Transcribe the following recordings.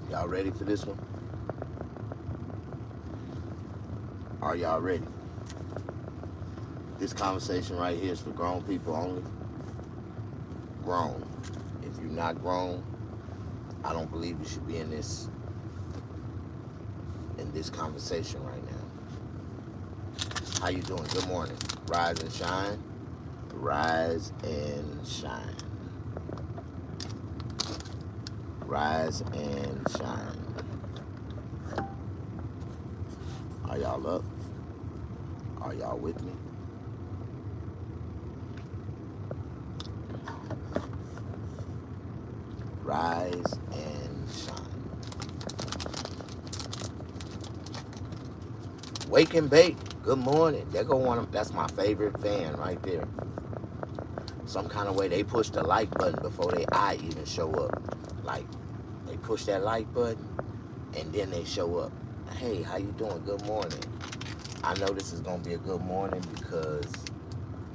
Y'all ready for this one? Are y'all ready? This conversation right here is for grown people only. Grown. If you're not grown, I don't believe you should be in this conversation right now. How you doing? Good morning. Rise and shine. Rise and shine. Rise and shine. Are y'all up? Are y'all with me? Rise and shine. Wake and bake. Good morning. There go one of, that's my favorite fan right there. Some kind of way they push the like button before they eye even show up. Like they push that like button and then they show up. Hey, how you doing? Good morning. I know this is gonna be a good morning because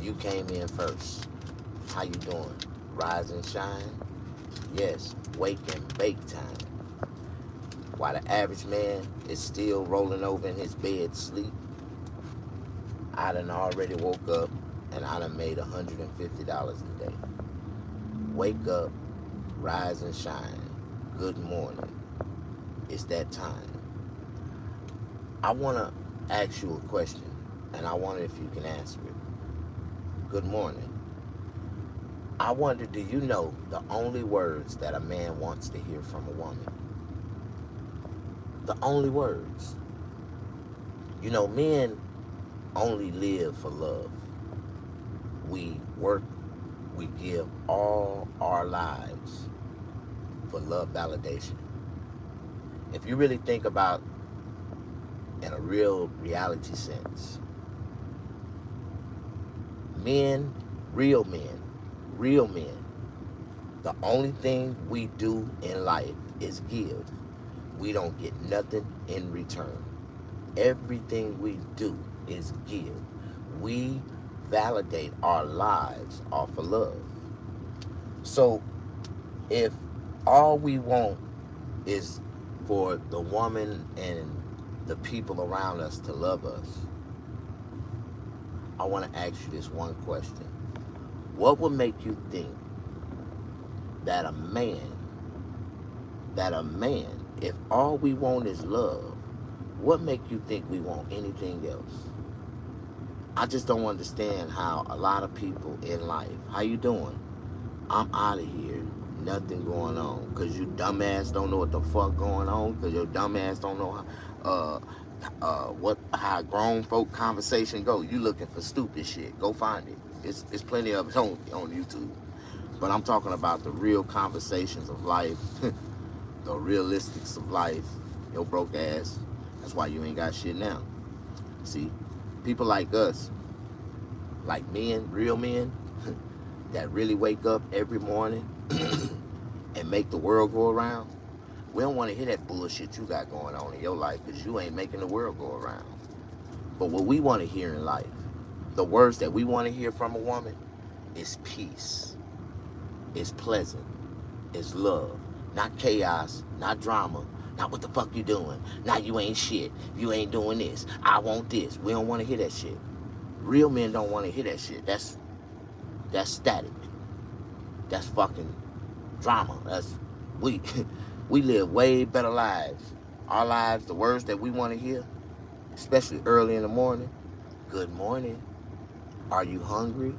you came in first. How you doing? Rise and shine? Yes, wake and bake time. While the average man is still rolling over in his bed sleep, I done already woke up and I done made $150 a day. Wake up, rise and shine. Good morning. It's that time. I want to ask you a question, and I wonder if you can answer it. Good morning. I wonder, do you know the only words that a man wants to hear from a woman? The only words. You know, men only live for love. We work, we give all our lives for love validation. If you really think about in a real reality sense, men, real men, the only thing we do in life is give. We don't get nothing in return. Everything we do is give. We validate our lives off of love. So if all we want is for the woman and the people around us to love us, I want to ask you this one question. What would make you think that a man, if all we want is love, what make you think we want anything else? I just don't understand how a lot of people in life, how you doing? I'm out of here. Nothing going on. Because you dumbass don't know what the fuck going on. Because your dumbass don't know how grown folk conversation go. You looking for stupid shit. Go find it. It's plenty of it on YouTube. But I'm talking about the real conversations of life. The realistics of life. Your broke ass. That's why you ain't got shit now. See, people like us, like men, real men, that really wake up every morning and make the world go around, we don't want to hear that bullshit you got going on in your life because you ain't making the world go around. But what we want to hear in life, the words that we want to hear from a woman is peace, is pleasant, is love, not chaos, not drama, not what the fuck you doing, not you ain't shit, you ain't doing this, I want this. We don't want to hear that shit. Real men don't want to hear that shit. That's static. That's fucking drama. That's we we live way better lives. Our lives, the words that we want to hear, especially early in the morning. Good morning. Are you hungry?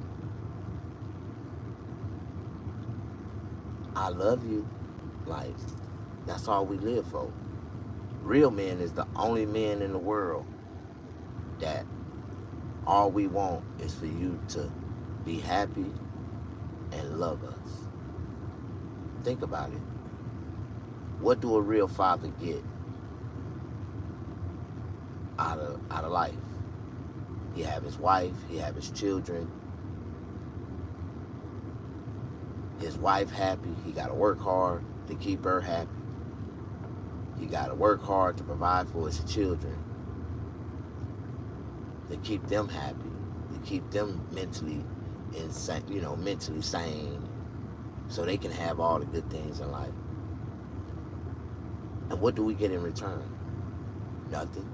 I love you. Like, that's all we live for. Real men is the only men in the world that all we want is for you to be happy and love us. Think about it. What do a real father get out of life? He have his wife, he have his children. His wife happy, he gotta work hard to keep her happy. He gotta work hard to provide for his children, to keep them happy, to keep them mentally insane, mentally sane, so they can have all the good things in life. And what do we get in return? Nothing.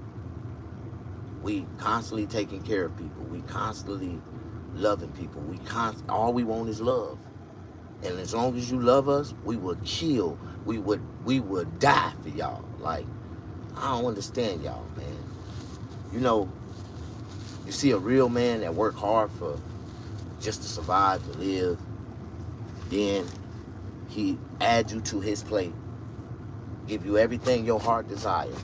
We constantly taking care of people. We constantly loving people. All we want is love. And as long as you love us, we will kill. We would die for y'all. Like, I don't understand y'all, man. You know, you see a real man that work hard for just to survive, to live, then he add you to his plate, give you everything your heart desires,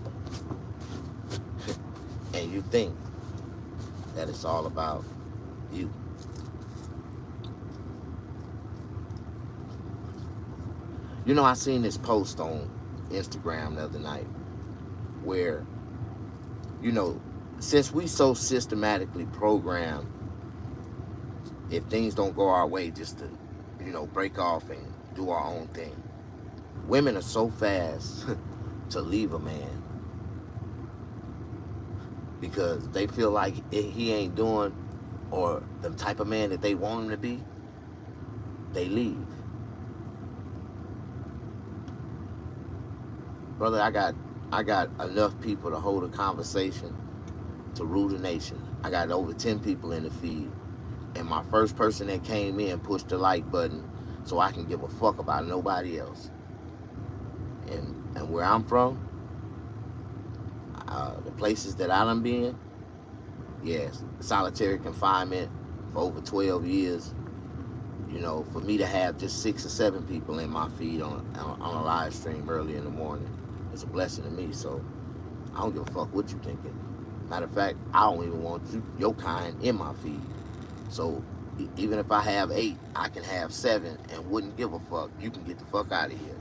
and you think that it's all about you. You know, I seen this post on Instagram the other night where, you know, since we so systematically programmed, if things don't go our way, just to, break off and do our own thing. Women are so fast to leave a man because they feel like he ain't doing, or the type of man that they want him to be, they leave. Brother, I got enough people to hold a conversation to rule the nation. I got over 10 people in the feed. And my first person that came in pushed the like button so I can give a fuck about nobody else. And where I'm from, the places that I done been, yes, solitary confinement for over 12 years. For me to have just 6 or 7 people in my feed on a live stream early in the morning, it's a blessing to me. So I don't give a fuck what you thinking. Matter of fact, I don't even want your kind in my feed. So even if I have 8, I can have 7 and wouldn't give a fuck. You can get the fuck out of here.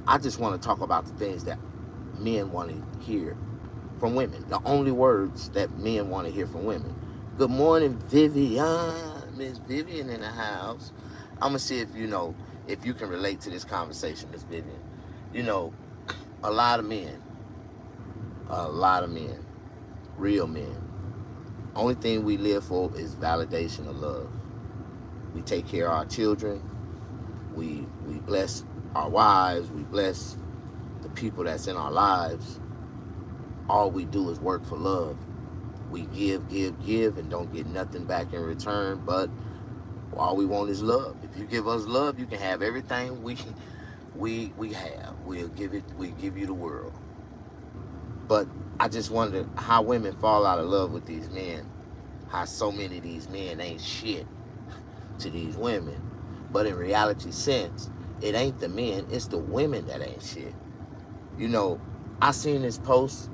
I just want to talk about the things that men want to hear from women. The only words that men want to hear from women. Good morning, Vivian. Miss Vivian in the house. I'm going to see if you can relate to this conversation, Miss Vivian. A lot of men, real men, only thing we live for is validation of love. We take care of our children. We bless our wives. We bless the people that's in our lives. All we do is work for love. We give, and don't get nothing back in return. But all we want is love. If you give us love, you can have everything we have. We give you the world. But I just wonder how women fall out of love with these men. How so many of these men ain't shit to these women. But in reality sense, it ain't the men, it's the women that ain't shit. I seen this post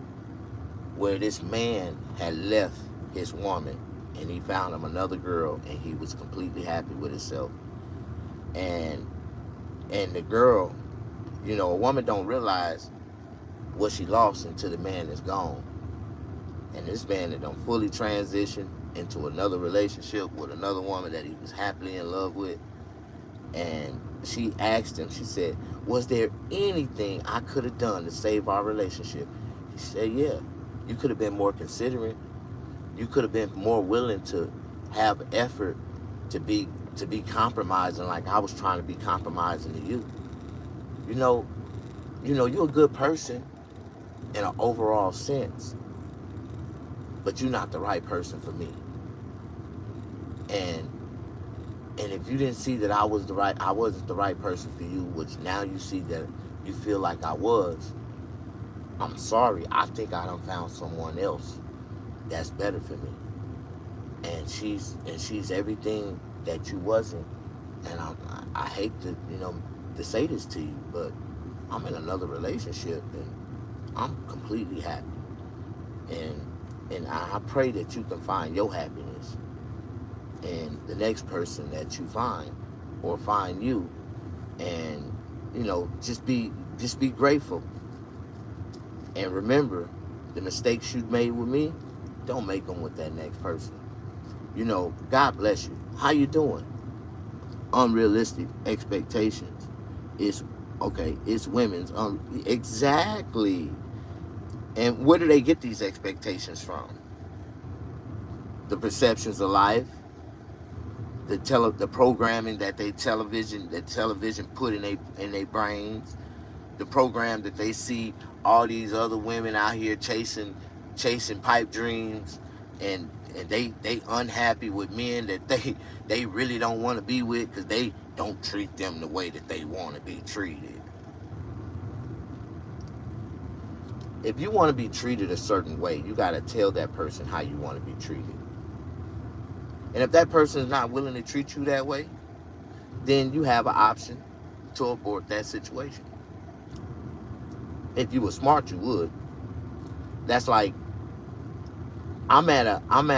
where this man had left his woman and he found him another girl and he was completely happy with himself. And the girl, a woman don't realize what she lost until the man is gone. And this man had done fully transitioned into another relationship with another woman that he was happily in love with. And she asked him, she said, was there anything I could have done to save our relationship? He said, yeah. You could have been more considerate. You could have been more willing to have effort to be compromising like I was trying to be compromising to you. You're a good person in an overall sense, but you're not the right person for me. And if you didn't see that I wasn't the right person for you, which now you see that you feel like I was, I'm sorry. I think I done found someone else that's better for me. And she's everything that you wasn't. And I hate to say this to you, but I'm in another relationship and I'm completely happy. And I pray that you can find your happiness in the next person that you find, or find you, and just be grateful. And remember, the mistakes you made with me, don't make them with that next person. God bless you. How you doing? Unrealistic expectations. It's women's. Exactly. And where do they get these expectations from? The perceptions of life, the programming that television put in their brains, the program that they see all these other women out here chasing pipe dreams, and they unhappy with men that they really don't want to be with because they don't treat them the way that they want to be treated. If you want to be treated a certain way, you got to tell that person how you want to be treated. And if that person is not willing to treat you that way, then you have an option to abort that situation. If you were smart, you would. That's like, I'm at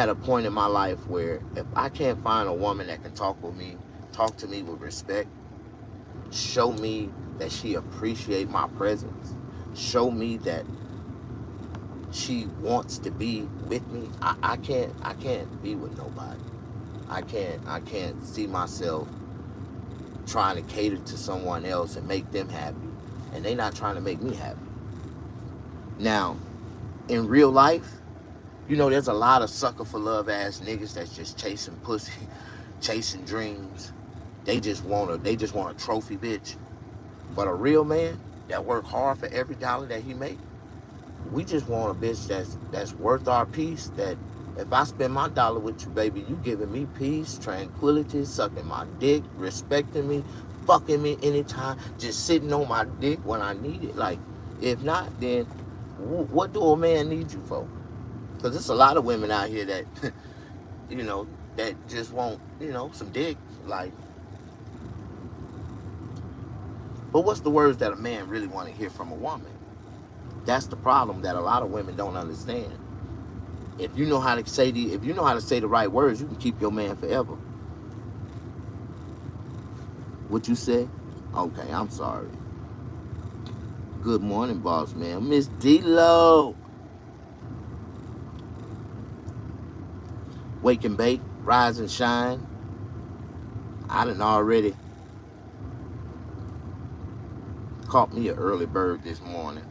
a point in my life where if I can't find a woman that can talk to me with respect, show me that she appreciates my presence, show me that she wants to be with me, I can't be with nobody. I can't see myself trying to cater to someone else and make them happy, and they not trying to make me happy. Now, in real life, you know, there's a lot of sucker for love ass niggas that's just chasing pussy, chasing dreams. They just want a trophy bitch. But a real man that work hard for every dollar that he make, we just want a bitch that's worth our peace. That if I spend my dollar with you, baby, you giving me peace, tranquility, sucking my dick, respecting me, fucking me anytime, just sitting on my dick when I need it. Like, if not, then what do a man need you for? Because there's a lot of women out here that, you know, that just want, you know, some dick. Like, but what's the words that a man really want to hear from a woman? That's the problem that a lot of women don't understand. If you know how to say the right words, you can keep your man forever. What you say? Okay, I'm sorry. Good morning, boss man. Miss D-Lo. Wake and bake, rise and shine. I done already caught me an early bird this morning.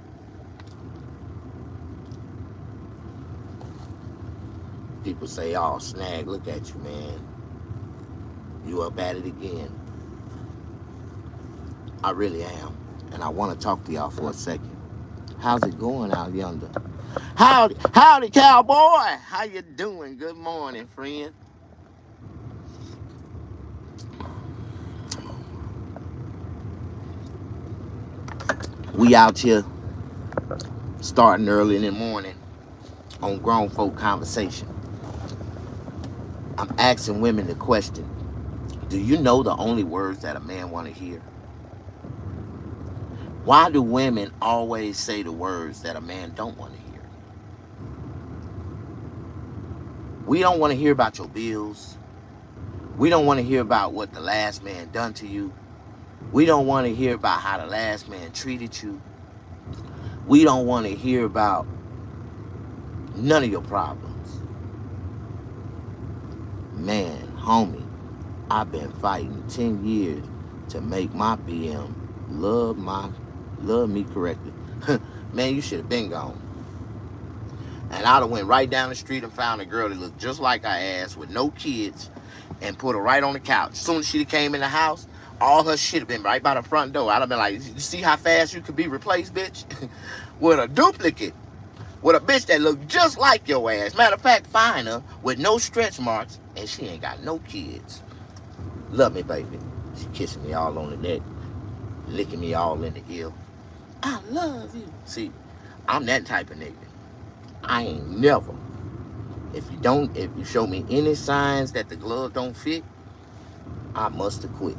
People say, oh, Snag, look at you, man. You up at it again. I really am. And I want to talk to y'all for a second. How's it going out yonder? Howdy, cowboy. How you doing? Good morning, friend. We out here starting early in the morning on Grown Folk Conversation. I'm asking women the question, do you know the only words that a man want to hear? Why do women always say the words that a man don't want to hear? We don't want to hear about your bills. We don't want to hear about what the last man done to you. We don't want to hear about how the last man treated you. We don't want to hear about none of your problems. Man, homie, I've been fighting 10 years to make my BM love me correctly. Man, you should have been gone. And I'd have went right down the street and found a girl that looked just like I ass with no kids and put her right on the couch. As soon as she came in the house, all her shit have been right by the front door. I'd have been like, you see how fast you could be replaced, bitch? With a duplicate. With a bitch that looked just like your ass. Matter of fact, find her with no stretch marks and she ain't got no kids. Love me, baby. She kissing me all on the neck, licking me all in the ear. I love you. See, I'm that type of nigga. I ain't never. If you show me any signs that the glove don't fit, I must have quit.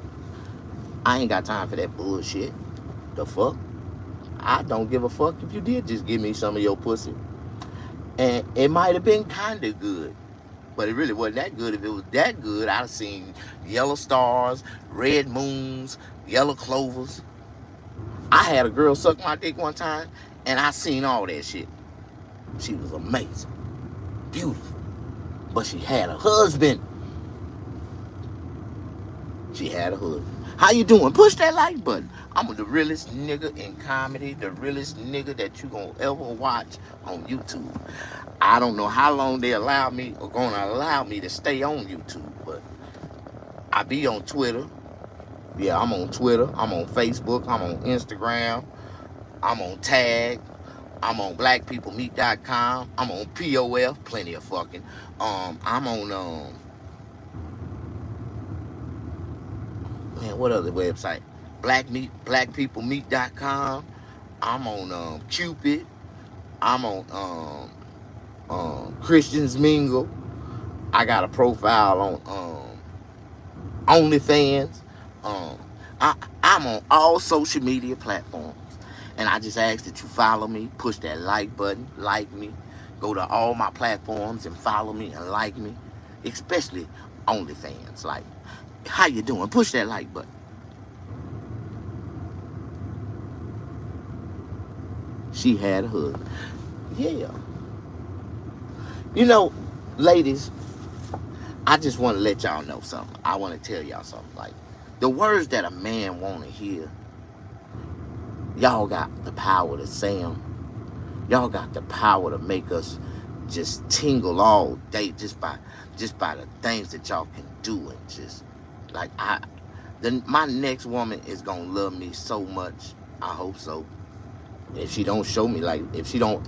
I ain't got time for that bullshit. The fuck? I don't give a fuck if you did just give me some of your pussy. And it might have been kind of good, but it really wasn't that good. If it was that good, I'd have seen yellow stars, red moons, yellow clovers. I had a girl suck my dick one time, and I seen all that shit. She was amazing, beautiful, but she had a husband. She had a husband. How you doing? Push that like button. I'm the realest nigga in comedy, the realest nigga that you gonna ever watch on YouTube. I don't know how long they allow me or gonna allow me to stay on YouTube, but I be on Twitter. Yeah, I'm on Twitter. I'm on Facebook. I'm on Instagram. I'm on Tag. I'm on blackpeoplemeet.com. I'm on POF, plenty of fucking. I'm on man, what other website? Blackpeoplemeet.com. I'm on Cupid. I'm on Christians Mingle. I got a profile on OnlyFans. Um, I'm on all social media platforms. And I just ask that you follow me, push that like button, like me. Go to all my platforms and follow me and like me. Especially OnlyFans. Like, how you doing? Push that like button. She had a husband. Yeah. You know, ladies, I just want to let y'all know something. I want to tell y'all something. Like, the words that a man want to hear, y'all got the power to say them. Y'all got the power to make us just tingle all day just by the things that y'all can do. And just like my next woman is gonna love me so much. I hope so. If she don't show me, like, she gonna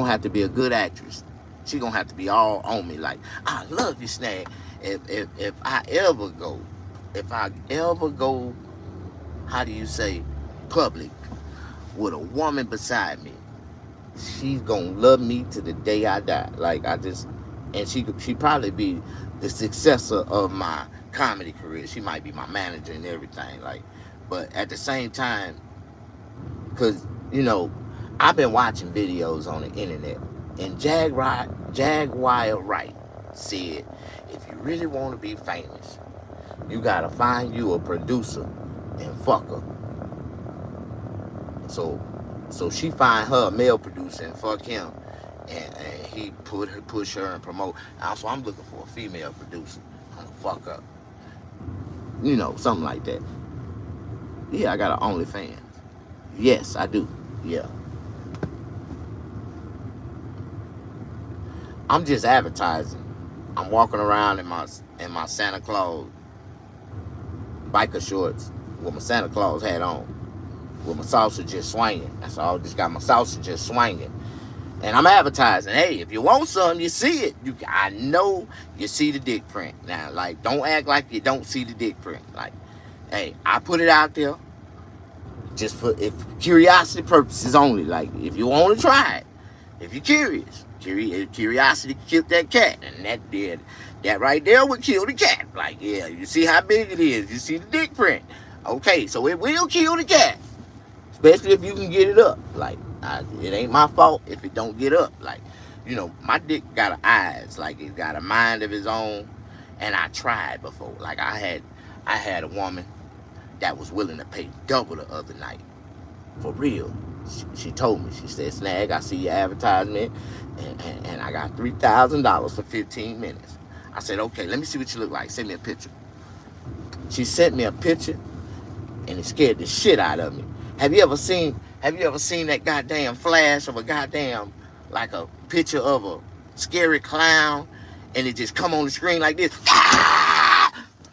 have to be a good actress. She gonna have to be all on me, like, I love you, Snag. If I ever go, how do you say, public with a woman beside me, she's gonna love me to the day I die. Like, and she probably be the successor of my comedy career. She might be my manager and everything. Like, but at the same time, cause I've been watching videos on the internet, and Jaguar Wright said, if you really want to be famous, you gotta find you a producer and fuck her. So she find her a male producer and fuck him, and he push her and promote. Also, I'm looking for a female producer. I'm gonna fuck her. Something like that. Yeah, I got an OnlyFans. Yes, I do. Yeah. I'm just advertising. I'm walking around in my Santa Claus biker shorts with my Santa Claus hat on, with my salsa just swinging. That's all. Just got my salsa just swinging, and I'm advertising. Hey, if you want something, you see it. I know you see the dick print. Now, like, don't act like you don't see the dick print. Like, hey, I put it out there just for curiosity purposes only. Like, if you want to try it, if you're curious. Curiosity killed that cat, and that right there would kill the cat. Like, yeah, you see how big it is. You see the dick print. Okay, so it will kill the cat, especially if you can get it up. Like, it ain't my fault if it don't get up. Like, my dick got eyes. Like, it got a mind of its own, and I tried before. Like, I had a woman that was willing to pay double the other night, for real. She told me, she said, Snag, I see your advertisement, and I got $3,000 for 15 minutes. I said, okay, let me see what you look like. Send me a picture. She sent me a picture, and it scared the shit out of me. Have you ever seen that goddamn flash of a goddamn, like a picture of a scary clown, and it just come on the screen like this?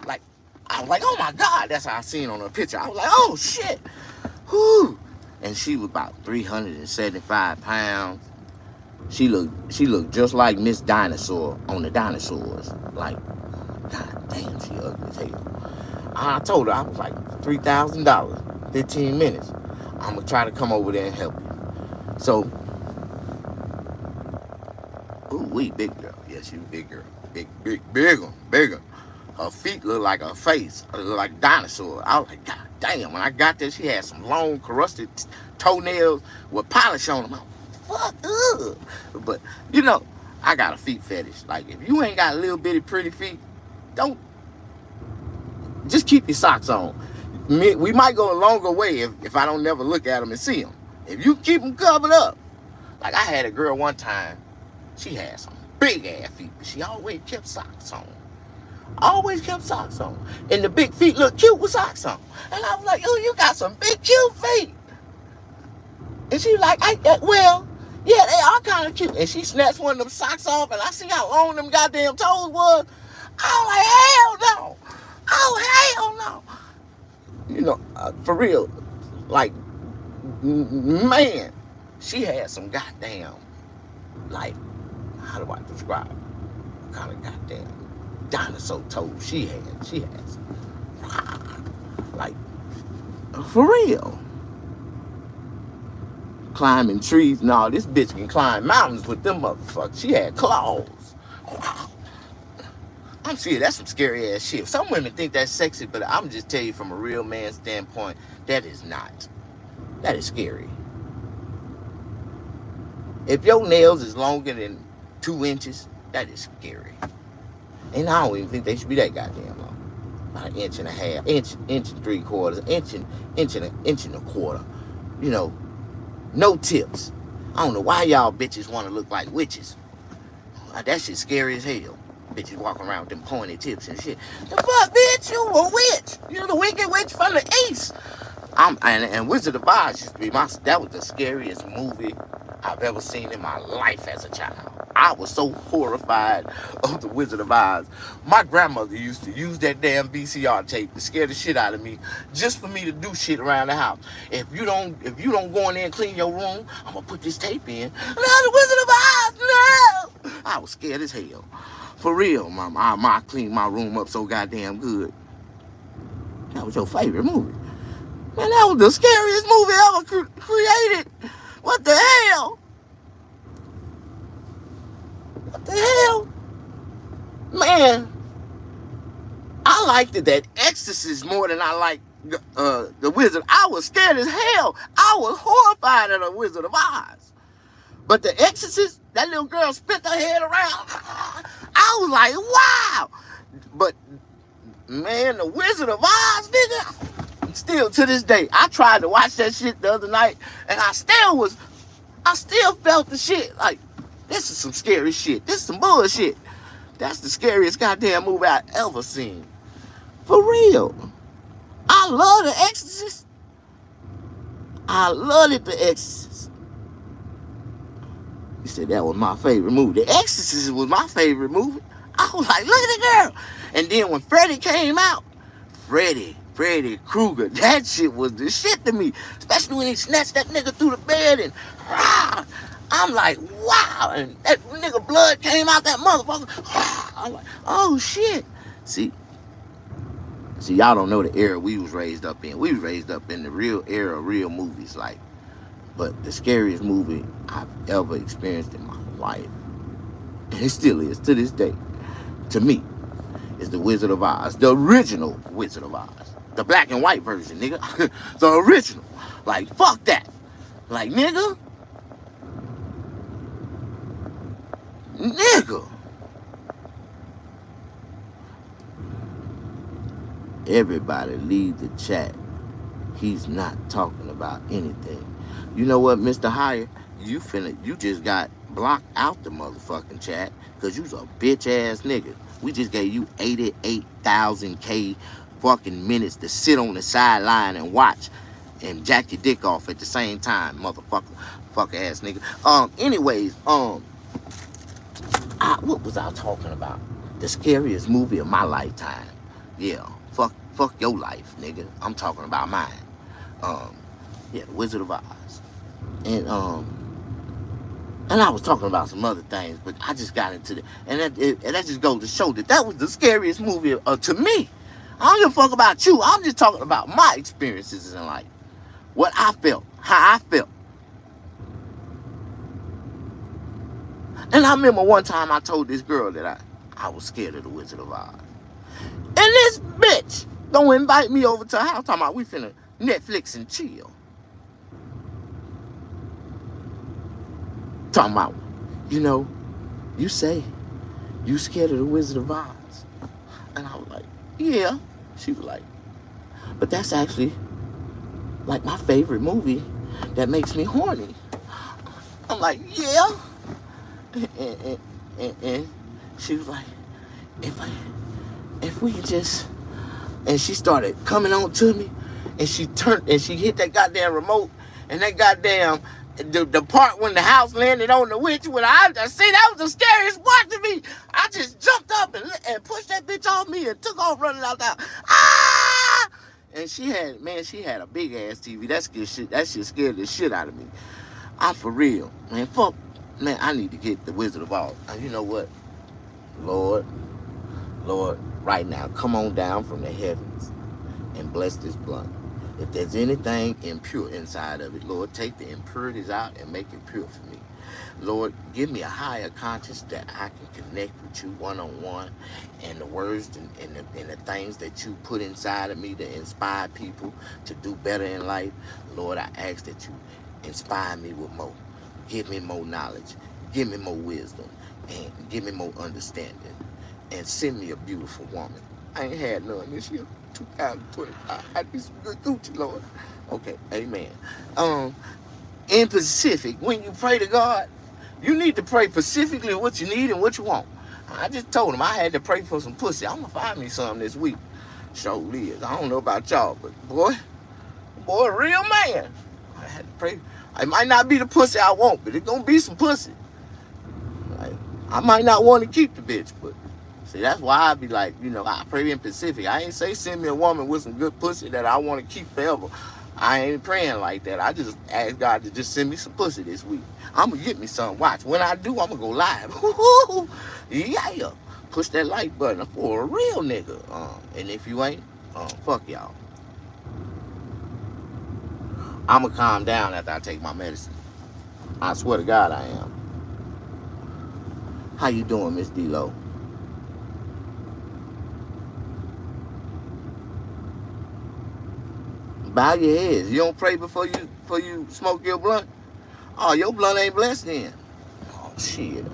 Like, I was like, oh my God, that's how I seen on the picture. I was like, oh shit. Whew. And she was about 375 pounds. She looked just like Miss Dinosaur on the dinosaurs. Like, God damn, she ugly as hell. I told her, I was like, $3,000, 15 minutes. I'm gonna try to come over there and help you. So, big girl. Yeah, she was a big girl. Bigger. Her feet look like her face. It look like a dinosaur. I was like, God damn. When I got there, she had some long, corrupted toenails with polish on them. I was like, fuck up. But, I got a feet fetish. Like, if you ain't got little bitty pretty feet, just keep your socks on. We might go a longer way if I don't never look at them and see them. If you keep them covered up. Like, I had a girl one time, she had some big ass feet, but she always kept socks on. And the big feet look cute with socks on. And I was like, oh, you got some big cute feet. And she was like, well, yeah, they are kind of cute. And she snatched one of them socks off, and I see how long them goddamn toes was. I was like, hell no. Oh, hell no. For real, like, Man, she had some goddamn, like, how do I describe it? What kind of goddamn dinosaur toes she had. She had some, like, for real. Climbing trees. No, this bitch can climb mountains with them motherfuckers. She had claws. I'm serious, that's some scary ass shit. Some women think that's sexy, but I'm just telling you from a real man's standpoint, that is not. That is scary. If your nails is longer than 2 inches, that is scary. And I don't even think they should be that goddamn long. About an inch and a half, inch and 3/4, inch and a quarter. You know, no tips. I don't know why y'all bitches want to look like witches. That shit scary as hell. Bitches walking around with them pointy tips and shit. The fuck, bitch? You a witch? You the wicked witch from the east. And Wizard of Oz used to be that was the scariest movie I've ever seen in my life as a child. I was so horrified of the Wizard of Oz. My grandmother used to use that damn VCR tape to scare the shit out of me, just for me to do shit around the house. If you don't go in there and clean your room, I'm gonna put this tape in. No, the Wizard of Oz, no! I was scared as hell. For real, Mama. I cleaned my room up so goddamn good. That was your favorite movie. Man, that was the scariest movie ever created. What the hell? What the hell? Man, I liked that Exorcist more than I liked the Wizard. I was scared as hell. I was horrified of the Wizard of Oz. But the Exorcist, that little girl spit her head around. I was like, wow. But, man, the Wizard of Oz, nigga, still to this day, I tried to watch that shit the other night, and I still felt the shit. Like, this is some scary shit. This is some bullshit. That's the scariest goddamn movie I've ever seen. For real. I love The Exorcist. I loved The Exorcist. You said that was my favorite movie. The Exorcist was my favorite movie. I was like, look at the girl. And then when Freddy came out, Freddy Krueger, that shit was the shit to me. Especially when he snatched that nigga through the bed and I'm like, wow. And that nigga blood came out that motherfucker. I'm like, oh shit. See, y'all don't know the era we was raised up in. We was raised up in the real era of real movies, like. But the scariest movie I've ever experienced in my life, and it still is to this day, to me, is The Wizard of Oz. The original Wizard of Oz. The black and white version, nigga. The original. Like, fuck that. Like, nigga. Everybody leave the chat. He's not talking about anything. You know what, Mr. Hire? You just got blocked out the motherfucking chat because you's a bitch ass nigga. We just gave you 88,000 fucking minutes to sit on the sideline and watch and jack your dick off at the same time, motherfucker. Fuck ass nigga. Anyways, what was I talking about? The scariest movie of my lifetime. Yeah, fuck your life, nigga. I'm talking about mine. The Wizard of Oz. And I was talking about some other things, but I just got into it. And that just goes to show that was the scariest movie to me. I don't give a fuck about you. I'm just talking about my experiences in life. What I felt. How I felt. And I remember one time I told this girl that I was scared of the Wizard of Oz. And this bitch don't invite me over to her house talking about we finna Netflix and chill. Talking about, you say you scared of the Wizard of Oz. And I was like, yeah. She was like, but that's actually like my favorite movie that makes me horny. I'm like, yeah. And she was like, if we could just, and she started coming on to me, and she hit that goddamn remote, and that goddamn, the part when the house landed on the witch, when I see, that was the scariest part to me. I just jumped up and pushed that bitch on me and took off running out there. Ah! And she had a big ass TV. That shit scared the shit out of me. I'm for real, man. Fuck, man. I need to get the Wizard of Oz. And you know what, Lord, Lord, right now, come on down from the heavens and bless this blunt. If there's anything impure inside of it, Lord, take the impurities out and make it pure for me. Lord, give me a higher conscience that I can connect with you one-on-one, and the words and the things that you put inside of me to inspire people to do better in life. Lord, I ask that you inspire me with more. Give me more knowledge. Give me more wisdom. And give me more understanding. And send me a beautiful woman. I ain't had none this year, 2025. I need some good Gucci, Lord. Okay, amen. In Pacific, when you pray to God, you need to pray specifically what you need and what you want. I just told him I had to pray for some pussy. I'm gonna find me some this week. Sure is. I don't know about y'all, but boy, a real man. I had to pray. It might not be the pussy I want, but it's gonna be some pussy. Like, I might not want to keep the bitch, but see, that's why I be like, I pray in Pacific. I ain't say send me a woman with some good pussy that I want to keep forever. I ain't praying like that. I just ask God to just send me some pussy this week. I'm going to get me some. Watch. When I do, I'm going to go live. Yeah. Push that like button for a real nigga. And if you ain't, fuck y'all. I'm going to calm down after I take my medicine. I swear to God I am. How you doing, Miss D-Lo? Bow your heads. You don't pray before you smoke your blunt? Oh, your blunt ain't blessed then. Oh, shit.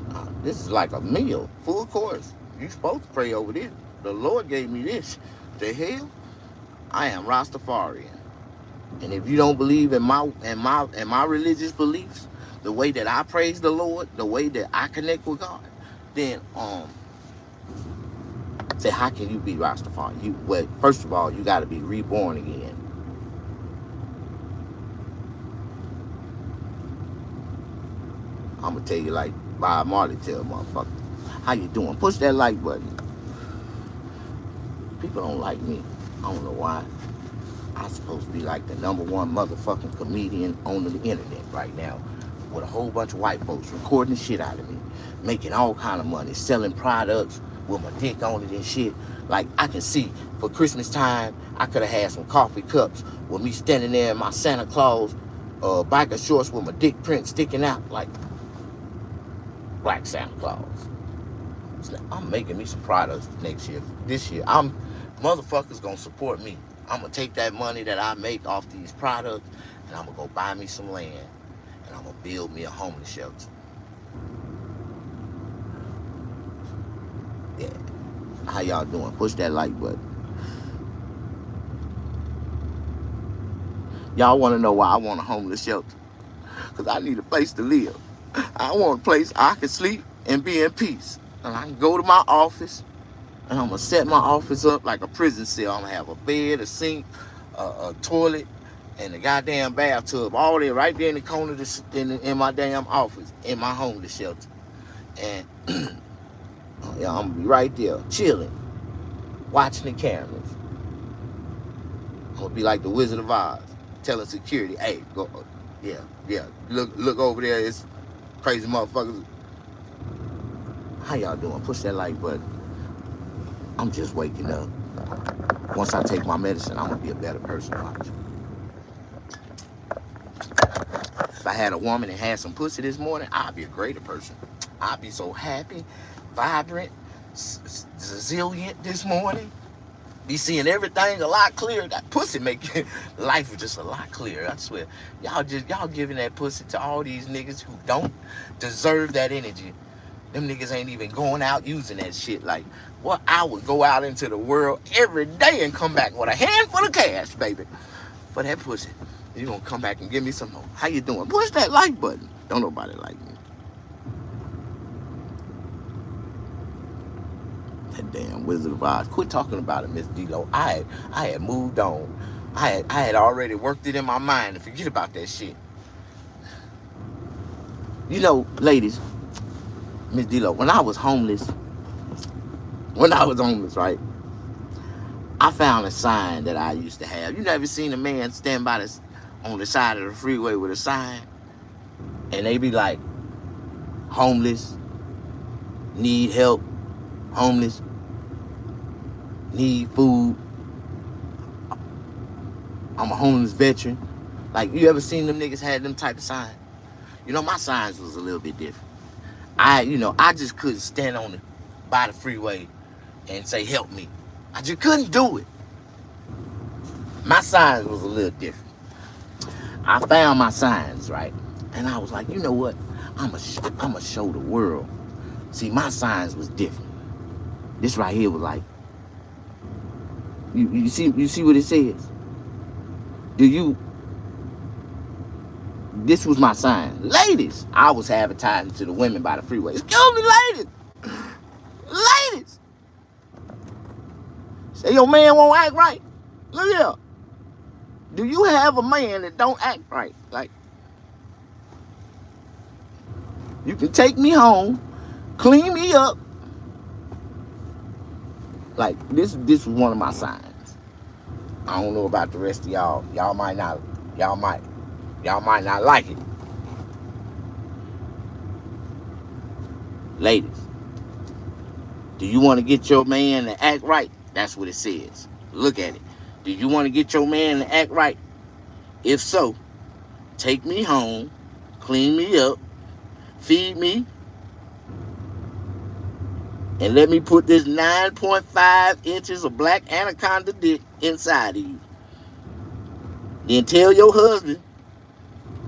This is like a meal, full course. You supposed to pray over this. The Lord gave me this. The hell? I am Rastafarian. And if you don't believe in my religious beliefs, the way that I praise the Lord, the way that I connect with God, then say, how can you be Rastafarian? Well, first of all, you got to be reborn again. I'm gonna tell you like Bob Marley tell a motherfucker. How you doing? Push that like button. People don't like me. I don't know why. I'm supposed to be like the #1 motherfucking comedian on the internet right now, with a whole bunch of white folks recording the shit out of me, making all kind of money, selling products with my dick on it and shit. Like, I can see for Christmas time, I could have had some coffee cups with me standing there in my Santa Claus biker shorts with my dick print sticking out like Black Santa Claus. So I'm making me some products next year. This year, motherfuckers gonna support me. I'm gonna take that money that I make off these products and I'm gonna go buy me some land and I'm gonna build me a homeless shelter. Yeah. How y'all doing? Push that like button. Y'all wanna know why I want a homeless shelter? Because I need a place to live. I want a place I can sleep and be in peace. And I can go to my office, and I'm going to set my office up like a prison cell. I'm going to have a bed, a sink, a toilet, and a goddamn bathtub. All there, right there in the corner in my damn office, in my homeless shelter. And yeah, I'm going to be right there, chilling, watching the cameras. I'm going to be like the Wizard of Oz, telling security, hey, go, yeah, look over there, it's crazy motherfuckers. How y'all doing? Push that like button. I'm just waking up. Once I take my medicine, I'm gonna be a better person. Watch. If I had a woman and had some pussy this morning, I'd be a greater person. I'd be so happy, vibrant, resilient this morning. Be seeing everything a lot clearer. That pussy make life just a lot clearer, I swear. Y'all giving that pussy to all these niggas who don't deserve that energy. Them niggas ain't even going out using that shit. Like, well, I would go out into the world every day and come back with a handful of cash, baby, for that pussy. You gonna come back and give me some more. How you doing? Push that like button. Don't nobody like me. That damn Wizard of Oz. Quit talking about it, Miss D-Lo. I had moved on. I had already worked it in my mind to forget about that shit. You know, ladies, Miss D-Lo, when I was homeless, right, I found a sign that I used to have. You never seen a man stand on the side of the freeway with a sign, and they be like, homeless, need help, homeless, need food, I'm a homeless veteran. Like, you ever seen them niggas had them type of signs? You know, my signs was a little bit different. I just couldn't stand by the freeway and say, help me. I just couldn't do it. My signs was a little different. I found my signs, right? And I was like, you know what? I'ma show the world. See, my signs was different. This right here was like, you see what it says? This was my sign. Ladies, I was advertising to the women by the freeway. Excuse me, ladies. Ladies. Say your man won't act right. Look here. Do you have a man that don't act right? Like, you can take me home, clean me up. Like, this was one of my signs. I don't know about the rest of y'all. Y'all might not like it. Ladies, do you want to get your man to act right? That's what it says. Look at it. Do you want to get your man to act right? If so, take me home, clean me up, feed me, and let me put this 9.5 inches of black anaconda dick inside of you. Then tell your husband,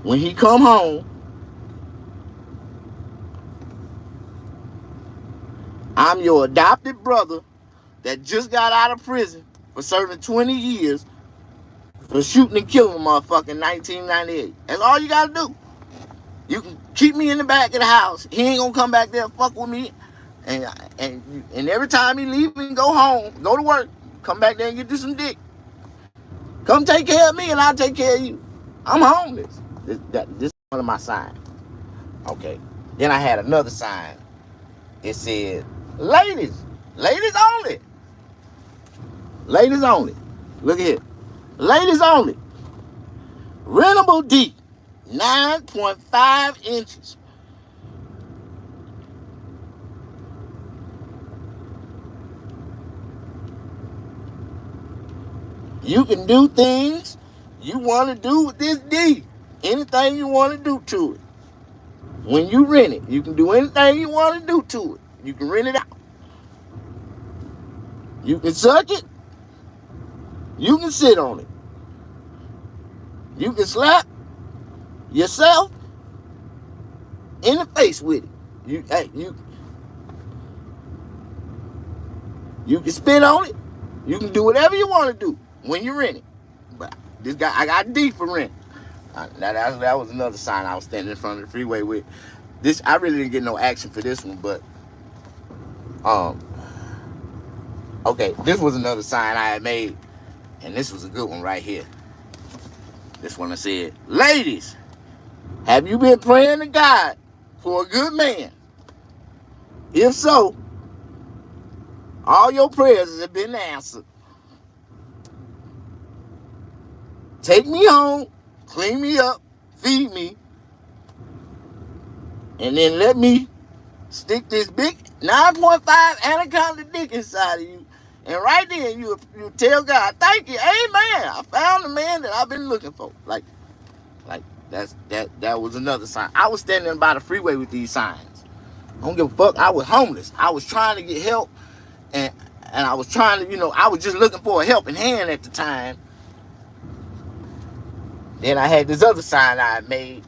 when he come home, I'm your adopted brother that just got out of prison for serving 20 years for shooting and killing a motherfucker in 1998. That's all you gotta do. You can keep me in the back of the house. He ain't gonna come back there and fuck with me. And every time he leave and go home, go to work, come back there and get you some dick. Come take care of me and I'll take care of you. I'm homeless. This is one of my signs. Okay. Then I had another sign. It said, ladies only. Ladies only. Look at here. Ladies only. Rentable D. 9.5 inches. You can do things you want to do with this D. Anything you want to do to it. When you rent it, you can do anything you want to do to it. You can rent it out. You can suck it. You can sit on it. You can slap yourself in the face with it. You can spit on it. You can do whatever you want to do when you rent it. But I got D for rent. That was another sign I was standing in front of the freeway with. This, I really didn't get no action for this one, but okay, this was another sign I had made, and this was a good one right here. This one I said, ladies, have you been praying to God for a good man? If so, all your prayers have been answered. Take me home, clean me up, feed me, and then let me stick this big 9.5 anaconda dick inside of you. And right then, you tell God, thank you, amen. I found the man that I've been looking for. Like that was another sign. I was standing by the freeway with these signs. I don't give a fuck. I was homeless. I was trying to get help, and I was trying to, I was just looking for a helping hand at the time. Then I had this other sign I had made.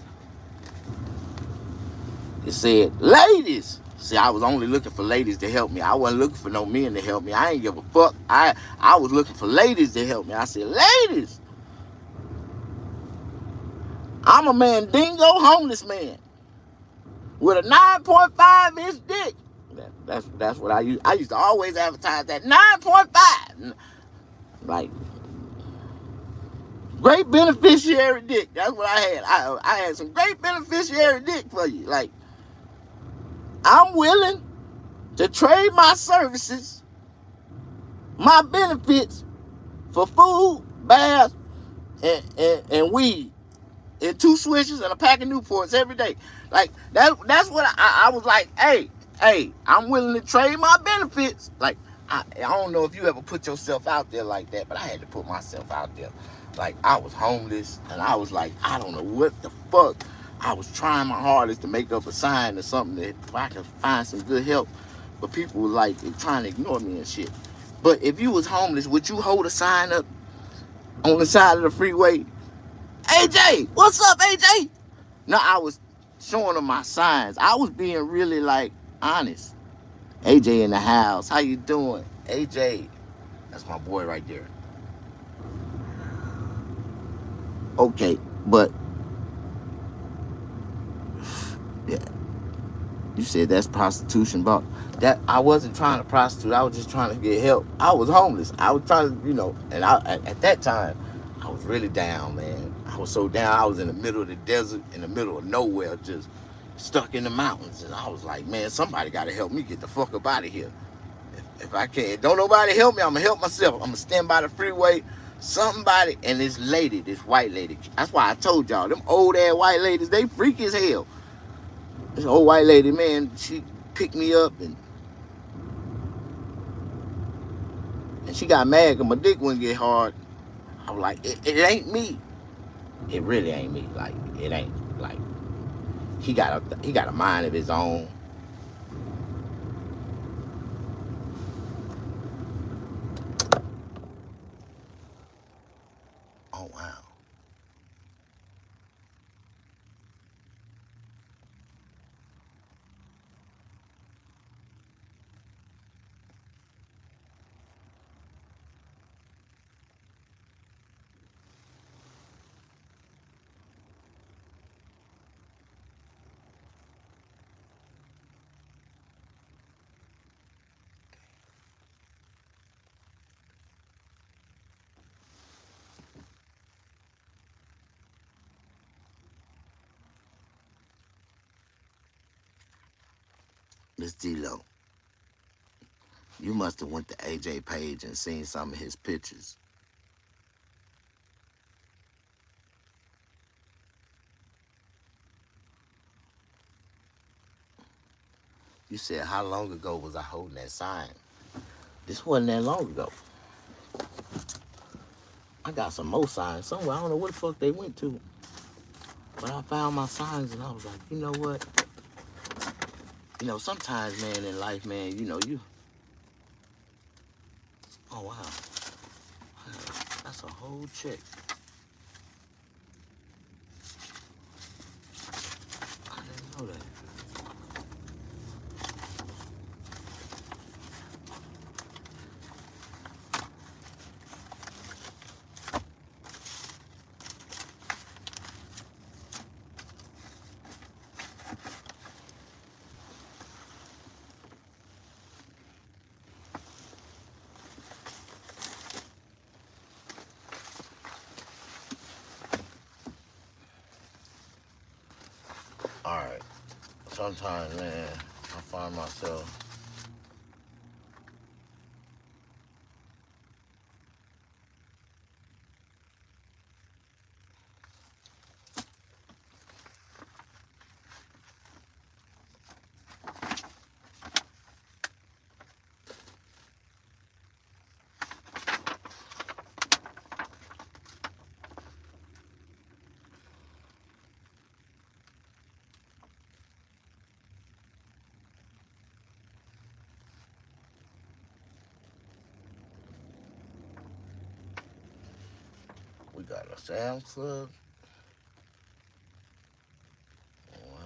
It said, ladies. See, I was only looking for ladies to help me. I wasn't looking for no men to help me. I ain't give a fuck. I was looking for ladies to help me. I said, ladies, I'm a mandingo homeless man with a 9.5 inch dick. That's what I used. I used to always advertise that 9.5. Like, great beneficiary dick. That's what I had. I had some great beneficiary dick for you. Like, I'm willing to trade my services, my benefits, for food, bath, and weed, and 2 switches and a pack of Newports every day. Like that's what I was like, hey, I'm willing to trade my benefits. Like I don't know if you ever put yourself out there like that, but I had to put myself out there. Like I was homeless and I was like, I don't know what the fuck. I was trying my hardest to make up a sign or something that if I could find some good help. But people were like trying to ignore me and shit. But if you was homeless, would you hold a sign up on the side of the freeway? AJ, what's up, AJ? No, I was showing them my signs. I was being really like honest. AJ in the house. How you doing? AJ. That's my boy right there. Okay, but yeah, you said that's prostitution, but that I wasn't trying to prostitute. I was just trying to get help. I was homeless. I was trying to, and at that time, I was really down, man. I was so down. I was in the middle of the desert, in the middle of nowhere, just stuck in the mountains. And I was like, man, somebody got to help me get the fuck up out of here. If I can't, don't nobody help me, I'm going to help myself. I'm going to stand by the freeway. Somebody, and this lady, this white lady, that's why I told y'all, them old ass white ladies, they freaky as hell. This old white lady, man, she picked me up and she got mad because my dick wouldn't get hard. I was like, it ain't me. It really ain't me. Like, it ain't. Like, he got a mind of his own. Oh, wow. Miss D-Lo, you must have went to AJ page and seen some of his pictures. You said, how long ago was I holding that sign? This wasn't that long ago. I got some more signs somewhere. I don't know where the fuck they went to. But I found my signs and I was like, you know what? Sometimes, man, in life, man, you. Oh, wow. That's a whole check. I didn't know that. All right. Sometimes, man, I find myself. We got a Sam's Club. Wow.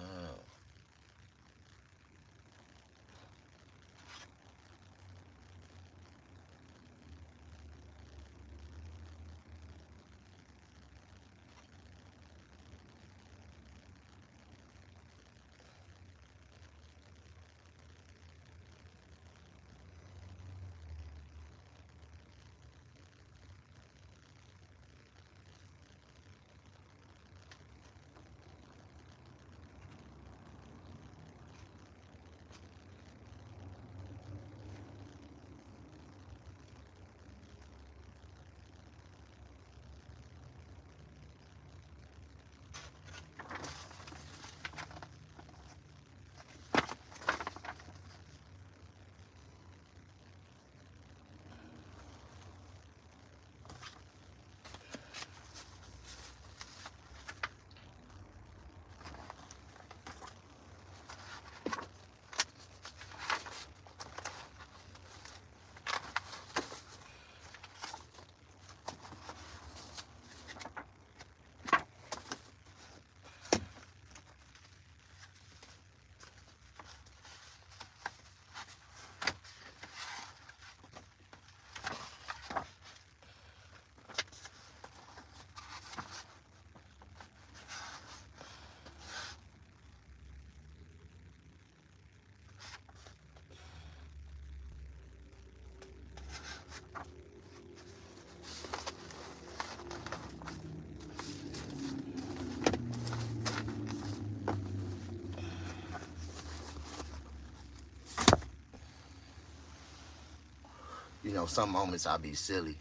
some moments I be silly.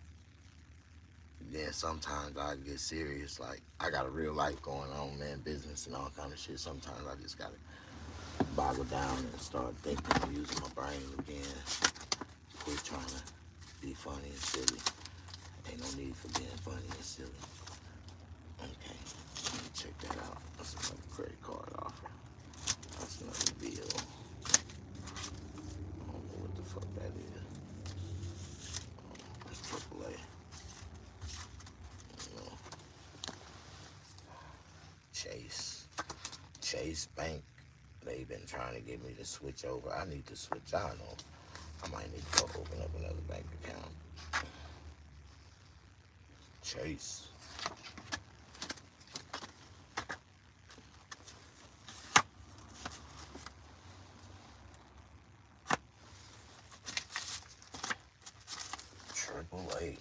Then sometimes I get serious. Like I got a real life going on, man, business and all kind of shit. Sometimes I just gotta boggle down and start thinking and using my brain again. Quit trying to be funny and silly. Ain't no need for being funny and silly. Okay, let me check that out. That's another credit card offer. That's another bill. I don't know what the fuck that is. That's AAA. You know, Chase Bank. They've been trying to get me to switch over. I need to switch. I don't know. I might need to go open up another bank account. Chase. AAA.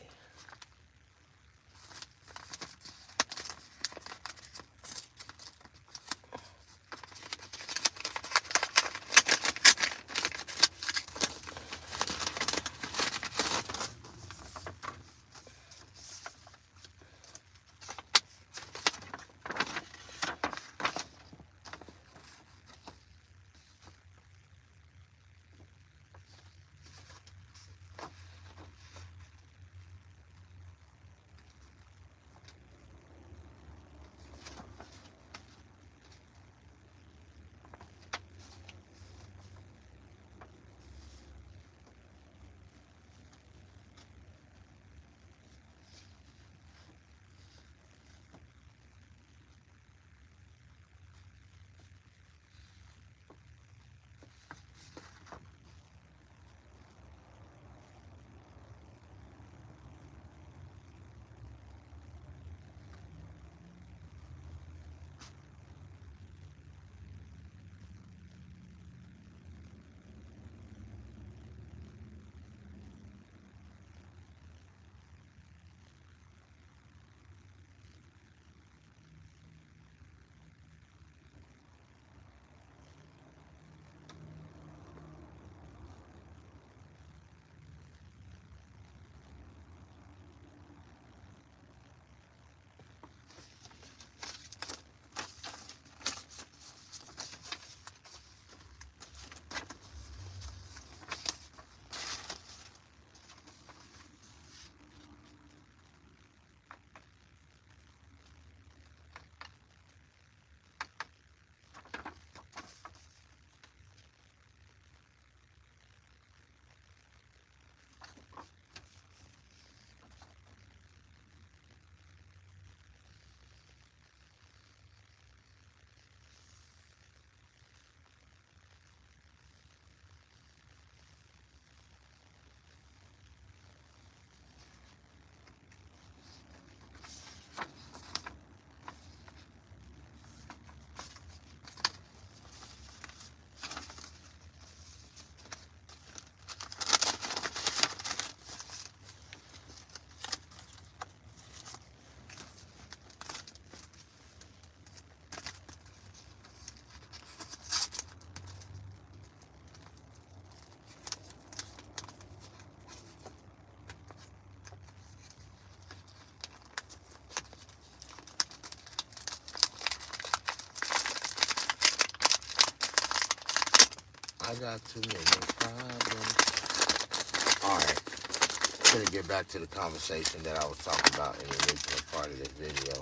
I got too many problems. All right, gonna get back to the conversation that I was talking about in the original part of this video.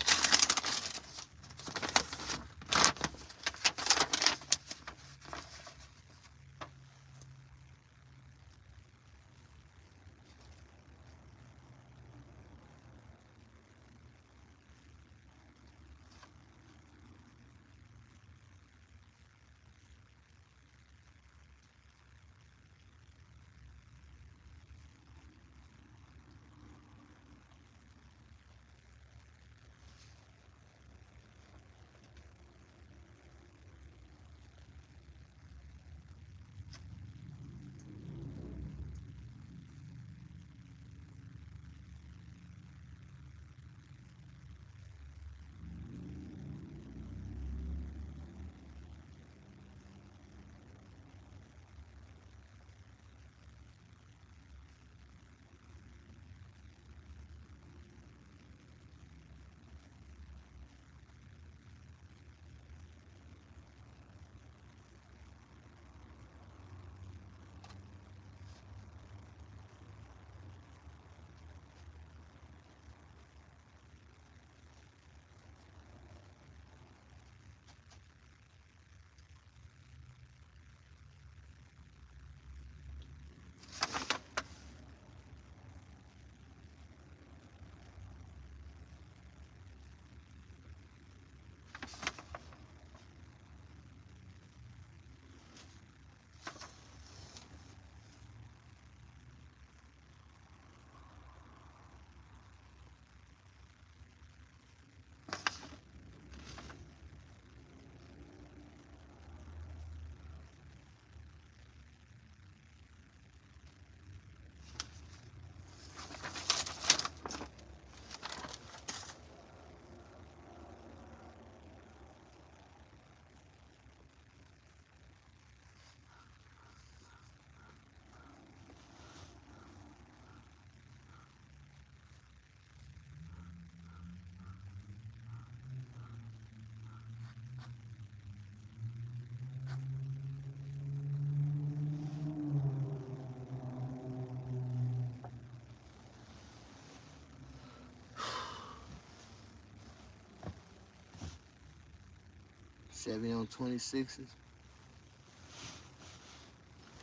Chevy on 26s.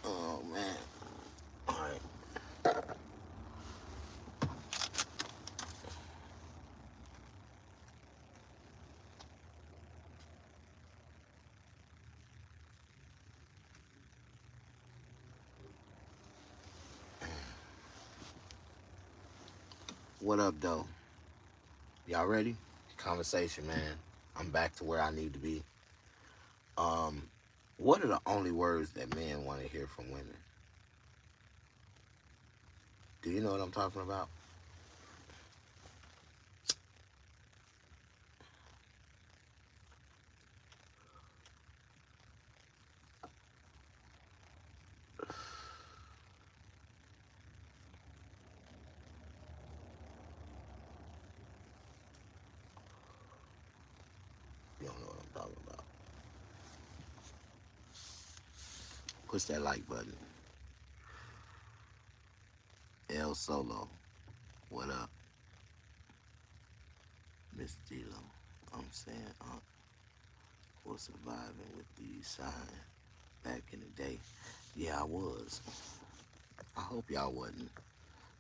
Oh man. All right. What up, though? Y'all ready? Conversation, man. I'm back to where I need to be. Um, what are the only words that men want to hear from women? Do you know what I'm talking about? You don't know what I'm talking about. Push that like button. El Solo. What up, Miss Dilo? I'm saying, was surviving with these signs back in the day. Yeah, I was. I hope y'all wasn't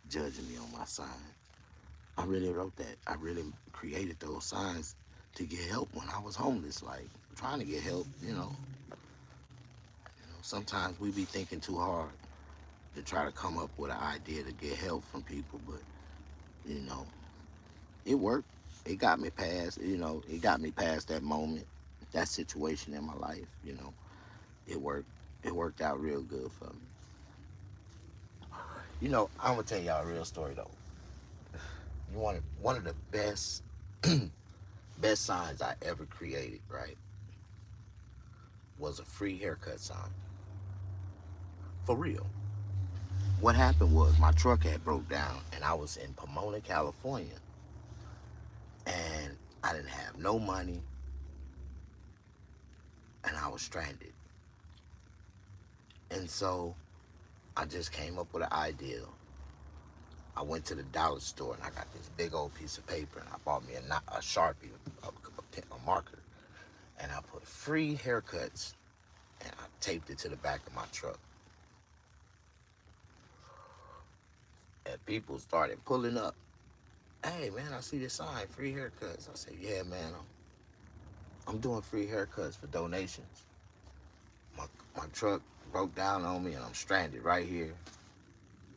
judging me on my sign. I really wrote that. I really created those signs to get help when I was homeless, like trying to get help, sometimes we be thinking too hard to try to come up with an idea to get help from people, but you know, it worked. It got me past, it got me past that moment, that situation in my life. It worked. It worked out real good for me. I'm gonna tell y'all a real story though. You want one of the best signs I ever created, right? Was a free haircut sign. For real. What happened was my truck had broke down and I was in Pomona, California, and I didn't have no money and I was stranded. And so I just came up with an idea. I went to the dollar store and I got this big old piece of paper and I bought me a Sharpie, a marker, and I put free haircuts and I taped it to the back of my truck. And people started pulling up. Hey man, I see this sign, free haircuts. I said, yeah man, I'm doing free haircuts for donations. My, my truck broke down on me and I'm stranded right here.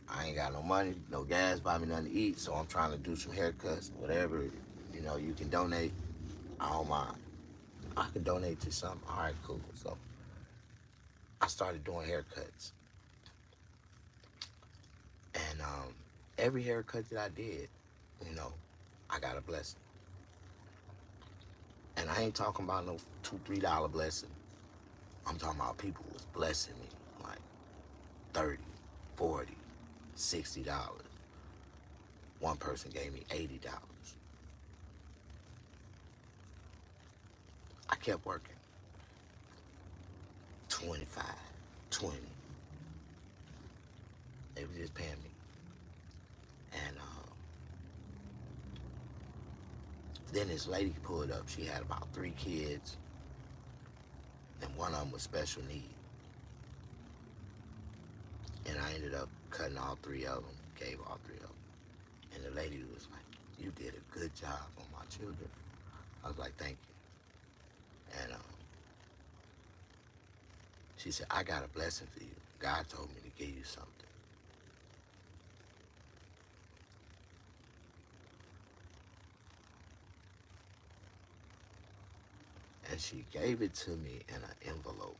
I ain't got no money, no gas, buy me nothing to eat, so I'm trying to do some haircuts, whatever, you can donate. I don't mind. I can donate to something. All right, cool. So I started doing haircuts. And every haircut that I did, you know, I got a blessing. And I ain't talking about no $2, $3 blessing. I'm talking about people was blessing me like 30, 40, $60. One person gave me $80. I kept working. 25, 20. They were just paying me. And then this lady pulled up. She had about 3 kids, and one of them was special needs. And I ended up cutting all 3 of them, gave all 3 of them. And the lady was like, you did a good job on my children. I was like, thank you. And she said, I got a blessing for you. God told me to give you something. And she gave it to me in an envelope.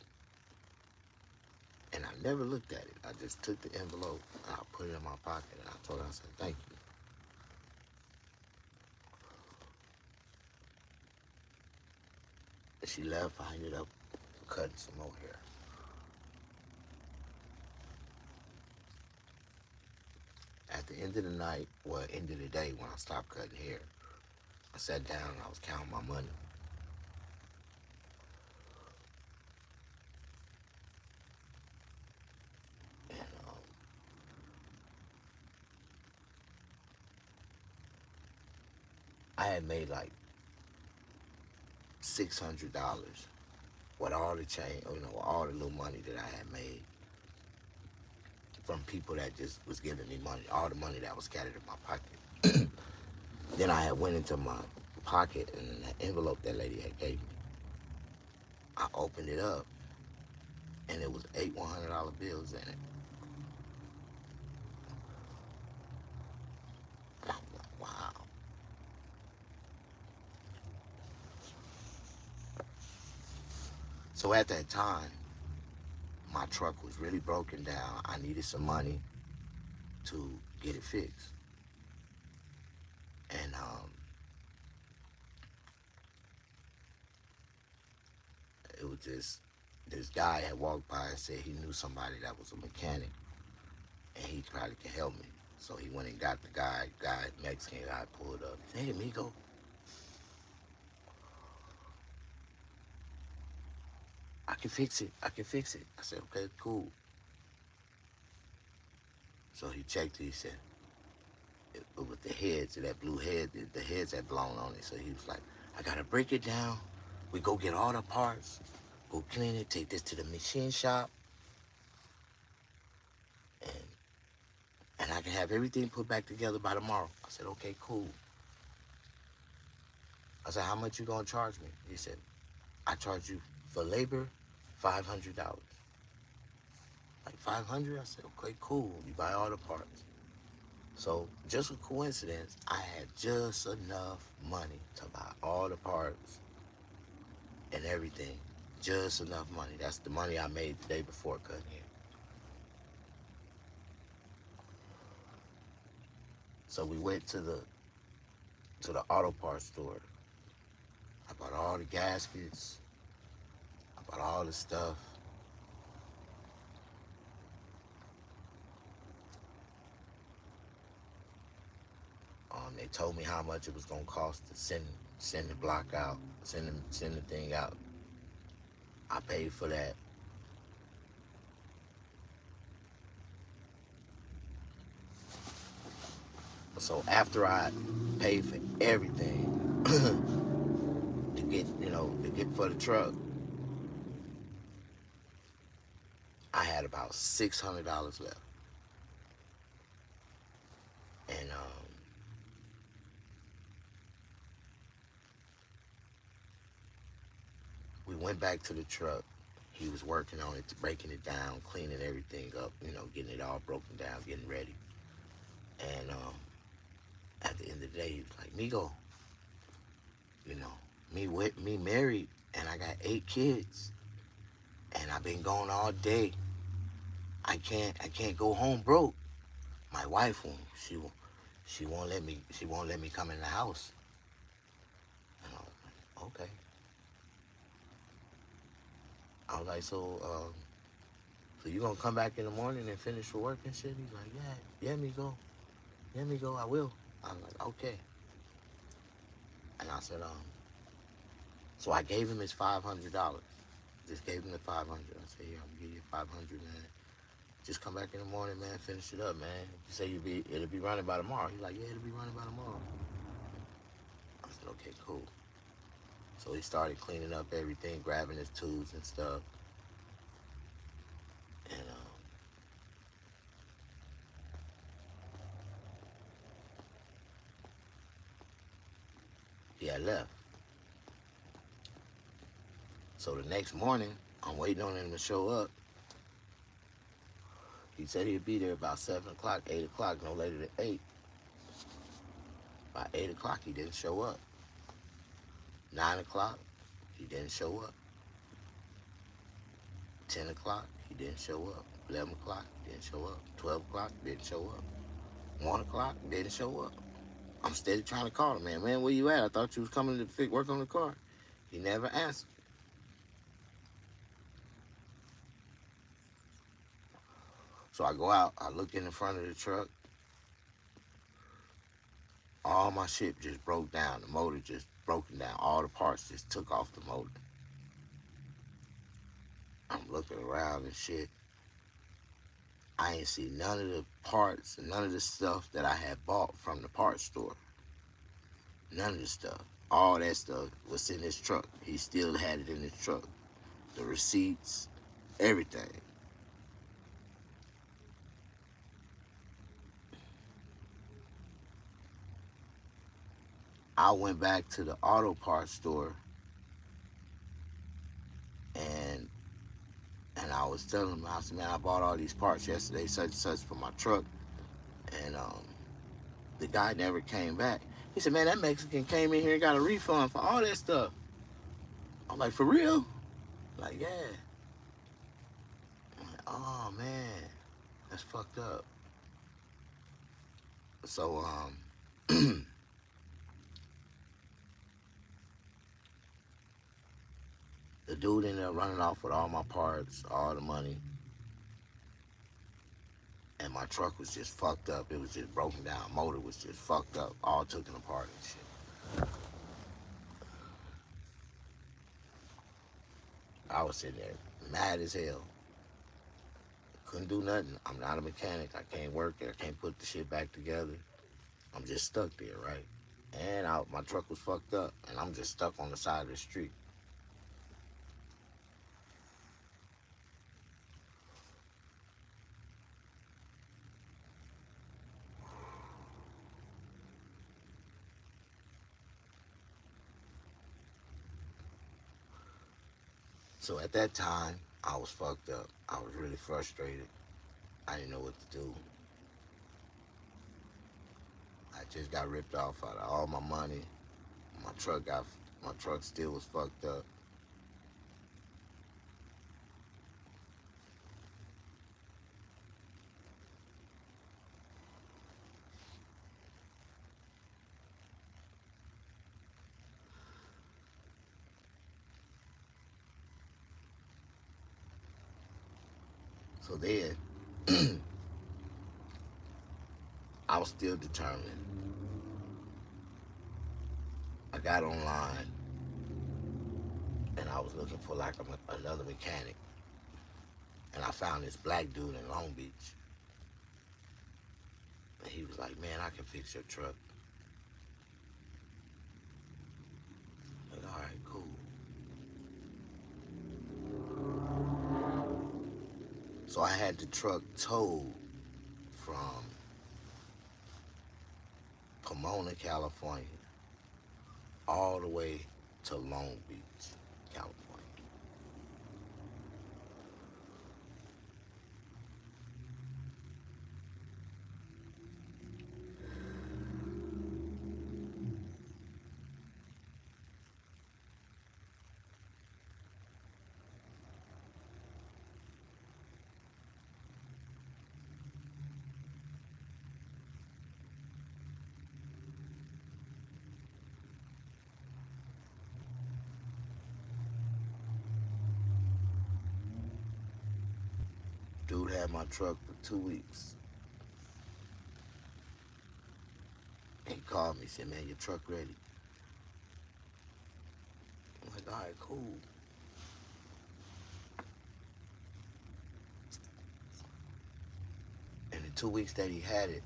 And I never looked at it. I just took the envelope and I put it in my pocket and I told her, I said, thank you. And she left. I ended up cutting some more hair. At the end of the night, well, end of the day, when I stopped cutting hair, I sat down and I was counting my money. And I had made like $600 with all the change, all the little money that I had made from people that just was giving me money, all the money that was scattered in my pocket. Then I had went into my pocket, and in the envelope that lady had gave me, I opened it up, and it was 8 $100 bills in it. And I'm like, wow. So at that time, my truck was really broken down. I needed some money to get it fixed. And it was this guy had walked by and said he knew somebody that was a mechanic, and he probably could help me. So he went and got the guy, Mexican guy, pulled up. He said, "Hey, amigo, I can fix it. I can fix it." I said, "Okay, cool." So he checked it. He said, it was the heads, that blue head, the heads had blown on it. So he was like, "I gotta break it down. We go get all the parts, go clean it, take this to the machine shop, and I can have everything put back together by tomorrow." I said, "Okay, cool." I said, "How much you gonna charge me?" He said, "I charge you for labor $500. Like 500? I said, "Okay, cool. You buy all the parts." So just a coincidence, I had just enough money to buy all the parts and everything. Just enough money. That's the money I made the day before cutting hair. So we went to the auto parts store. I bought all the gaskets. I bought all the stuff. They told me how much it was gonna cost to send the block out, send the thing out. I paid for that. So after I paid for everything to get for the truck, I had about $600 left. And we went back to the truck. He was working on it, breaking it down, cleaning everything up, getting it all broken down, getting ready. And at the end of the day, he was like, "Migo, me married, and I got 8 kids, and I've been gone all day. I can't go home broke. My wife won't. She won't let me. She won't let me come in the house." And I was like, "Okay." I was like, "So you gonna come back in the morning and finish for work and shit?" He's like, "Yeah, me go. I will." I was like, "Okay." And I said, so I gave him his $500. Just gave him the 500. I said, "Yeah, I'm gonna give you 500, man. Just come back in the morning, man. Finish it up, man. You say it'll be running by tomorrow." He's like, "Yeah, it'll be running by tomorrow." I said, "Okay, cool." So he started cleaning up everything, grabbing his tools and stuff, and he had left. So the next morning, I'm waiting on him to show up. He said he'd be there about 7 o'clock, 8 o'clock, no later than 8. By 8 o'clock, he didn't show up. 9 o'clock, he didn't show up. 10 o'clock, he didn't show up. 11 o'clock, he didn't show up. 12 o'clock, didn't show up. 1 o'clock, didn't show up. I'm steady trying to call him, man. "Man, where you at? I thought you was coming to work on the car." He never answered. So I go out, I look in the front of the truck. All my shit just broke down. The motor just broken down. All the parts just took off the motor. I'm looking around and shit. I ain't see none of the parts and none of the stuff that I had bought from the parts store. None of the stuff. All that stuff was in his truck. He still had it in his truck. the receipts, everything. I went back to the auto parts store and I was telling him, I said, man, I bought all these parts yesterday, such and such for my truck, and the guy never came back. He said, man, that Mexican came in here and got a refund for all that stuff. I'm like, for real? Like, yeah. I'm like, oh man, that's fucked up. So the dude ended up running off with all my parts, all the money, and my truck was just fucked up. It was just broken down. Motor was just fucked up, all taken apart and shit. I was sitting there mad as hell. Couldn't do nothing. I'm not a mechanic. I can't work it. I can't put the shit back together. I'm just stuck there, right? And my truck was fucked up, and I'm just stuck on the side of the street. So at that time, I was fucked up. I was really frustrated. I didn't know what to do. I just got ripped off out of all my money. My truck still was fucked up. So then, I was still determined. I got online and I was looking for like another mechanic. And I found this black dude in Long Beach. And he was like, man, I can fix your truck. I'm like, all right, cool. So I had the truck towed from Pomona, California, all the way to Long Beach, California. Dude had my truck for 2 weeks. He called me, said, man, your truck ready. I'm like, all right, cool. In the 2 weeks that he had it,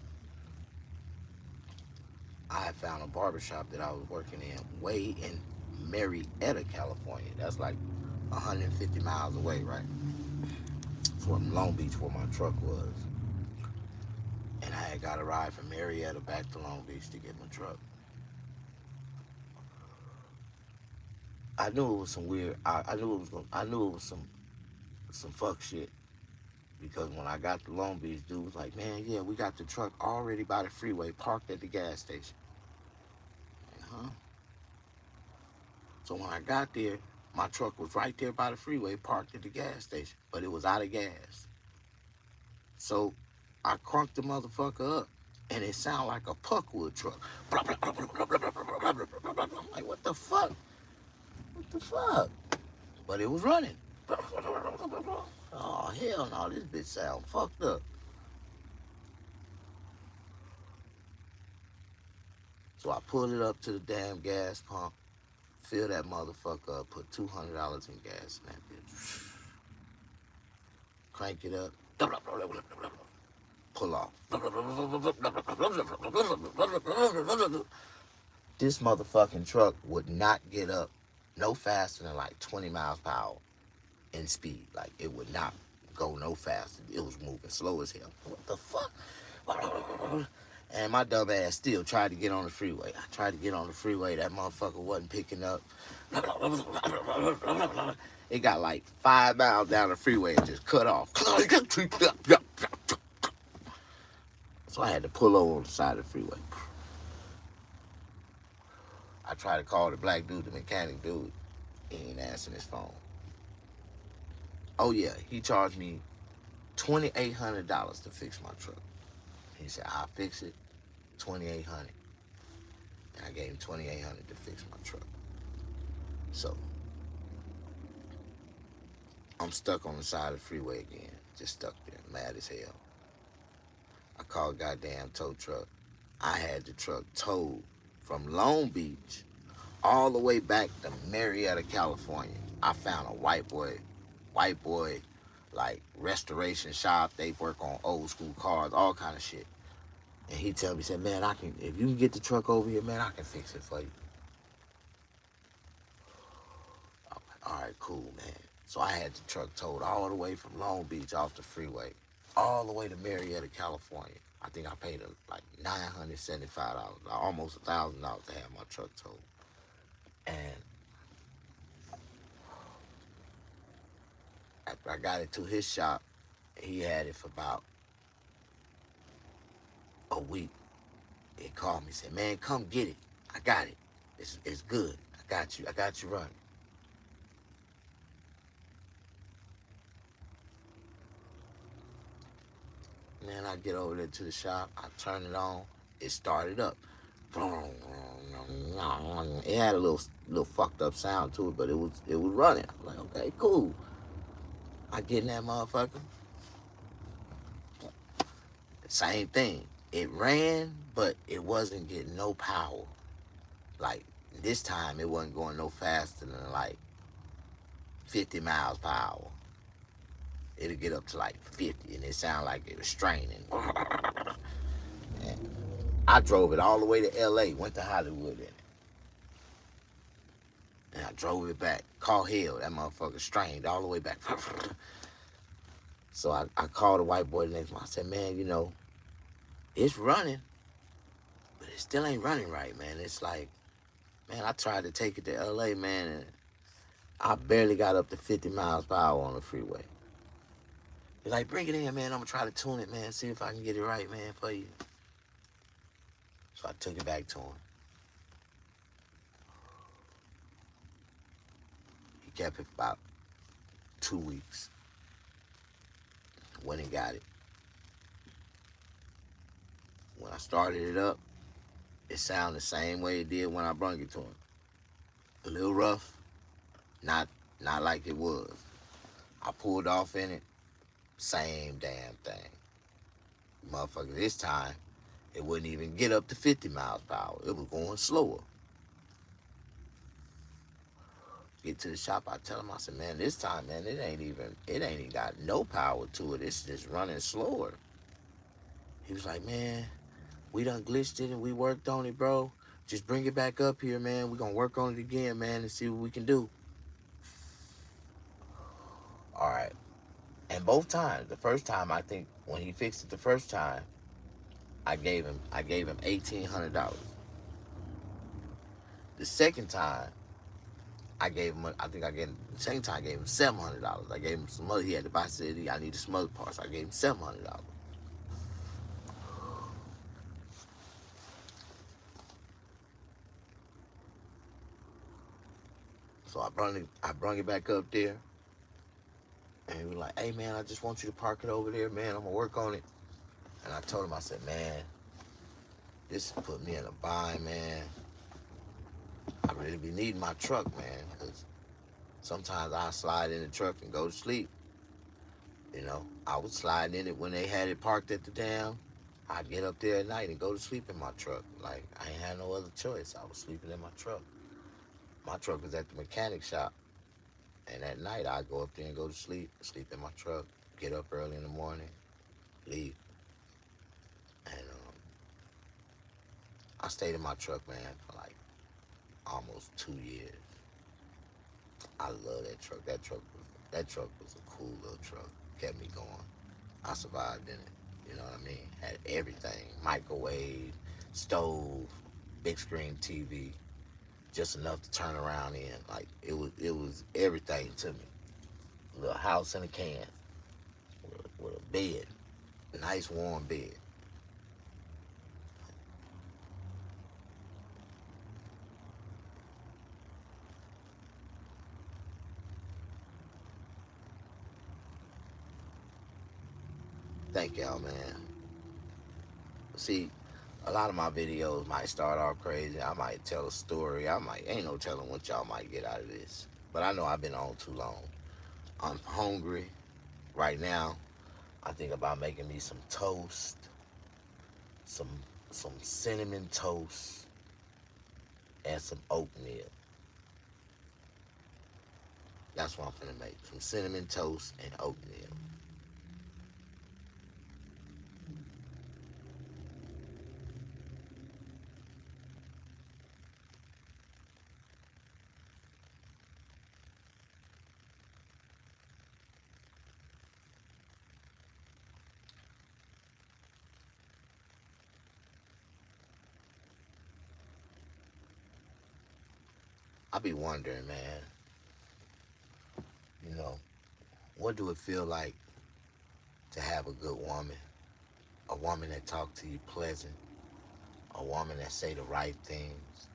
I had found a barbershop that I was working in way in Marietta, California. That's like 150 miles away, right? From Long Beach, where my truck was. And I had got a ride from Marietta back to Long Beach to get my truck. I knew it was some weird. I knew it was some fuck shit, because when I got to Long Beach, dude was like, man, yeah, we got the truck already by the freeway, parked at the gas station. Huh? So when I got there, my truck was right there by the freeway, parked at the gas station, but it was out of gas. So I crunked the motherfucker up, and it sounded like a puckwood truck. I'm like, what the fuck? What the fuck? But it was running. Oh, hell no, this bitch sound fucked up. So I pulled it up to the damn gas pump, filled that motherfucker up, put $200 in gas in that bitch. Crank it up, pull off. This motherfucking truck would not get up no faster than like 20 miles per hour. in speed. Like, it would not go no faster. It was moving slow as hell. What the fuck? And my dumb ass still tried to get on the freeway. I tried to get on the freeway. That motherfucker wasn't picking up. It got like 5 miles down the freeway and just cut off. So I had to pull over on the side of the freeway. I tried to call the black dude, the mechanic dude. He ain't answering his phone. Oh yeah, he charged me $2,800 to fix my truck. He said, I'll fix it, $2,800. And I gave him $2,800 to fix my truck. So I'm stuck on the side of the freeway again. Just stuck there, mad as hell. I called goddamn tow truck. I had the truck towed from Long Beach all the way back to Marietta, California. I found a white boy, like restoration shop. They work on old school cars, all kind of shit. And he tell me, he said, man, if you can get the truck over here, man, I can fix it for you. I'm like, all right, cool, man. So I had the truck towed all the way from Long Beach off the freeway, all the way to Marietta, California. I think I paid like $975, almost $1,000 to have my truck towed. And after I got it to his shop, he had it for about a week. He called me and said, man, come get it. I got it. It's good. I got you running. Man, I get over there to the shop. I turn it on. It started up. It had a little fucked up sound to it, but it was running. I'm like, okay, cool. I get in that motherfucker. Same thing. It ran, but it wasn't getting no power. Like, this time it wasn't going no faster than like 50 miles per hour. It'll get up to like 50 and it sounded like it was straining. And I drove it all the way to LA, went to Hollywood in it. And I drove it back. Call hell, that motherfucker strained all the way back. So I called the white boy the next morning. I said, man, you know, it's running, but it still ain't running right, man. It's like, man, I tried to take it to LA, man, and I barely got up to 50 miles per hour on the freeway. He's like, bring it in, man. I'm going to try to tune it, man. See if I can get it right, man, for you. So I took it back to him. He kept it for about 2 weeks. Went and got it. When I started it up, it sounded the same way it did when I brung it to him. A little rough, not like it was. I pulled off in it, same damn thing. Motherfucker, this time, it wouldn't even get up to 50 miles per hour. It was going slower. Get to the shop, I tell him, I said, man, this time, man, it ain't even got no power to it. It's just running slower. He was like, man, we done glitched it and we worked on it, bro. Just bring it back up here, man. We're gonna work on it again, man, and see what we can do. All right. And both times, the first time, I think when he fixed it the first time, I gave him $1,800. The second time, I gave him the second time I gave him $700. I gave him some other, he had to buy, said I needed some other parts. I gave him $700. So I brung it back up there. And he was like, hey man, I just want you to park it over there, man. I'm gonna work on it. And I told him, I said, man, this put me in a bind, man. I really be needing my truck, man, because sometimes I slide in the truck and go to sleep. You know, I was sliding in it when they had it parked at the dam. I'd get up there at night and go to sleep in my truck. Like, I ain't had no other choice. I was sleeping in my truck. My truck was at the mechanic shop. And at night, I'd go up there and go to sleep in my truck, get up early in the morning, leave. And I stayed in my truck, man, for like almost 2 years. I love that truck. That truck was a cool little truck. Kept me going. I survived in it. You know what I mean? Had everything: microwave, stove, big screen TV, just enough to turn around in. Like it was everything to me. A little house in a can with a bed, nice warm bed. Thank y'all, man. See, a lot of my videos might start off crazy. I might tell a story. Ain't no telling what y'all might get out of this. But I know I've been on too long. I'm hungry right now. I think about making me some toast, some some cinnamon toast, and some oatmeal. That's what I'm finna make. Some cinnamon toast and oatmeal. I be wondering, man, you know, what do it feel like to have a good woman? A woman that talk to you pleasant, a woman that say the right things,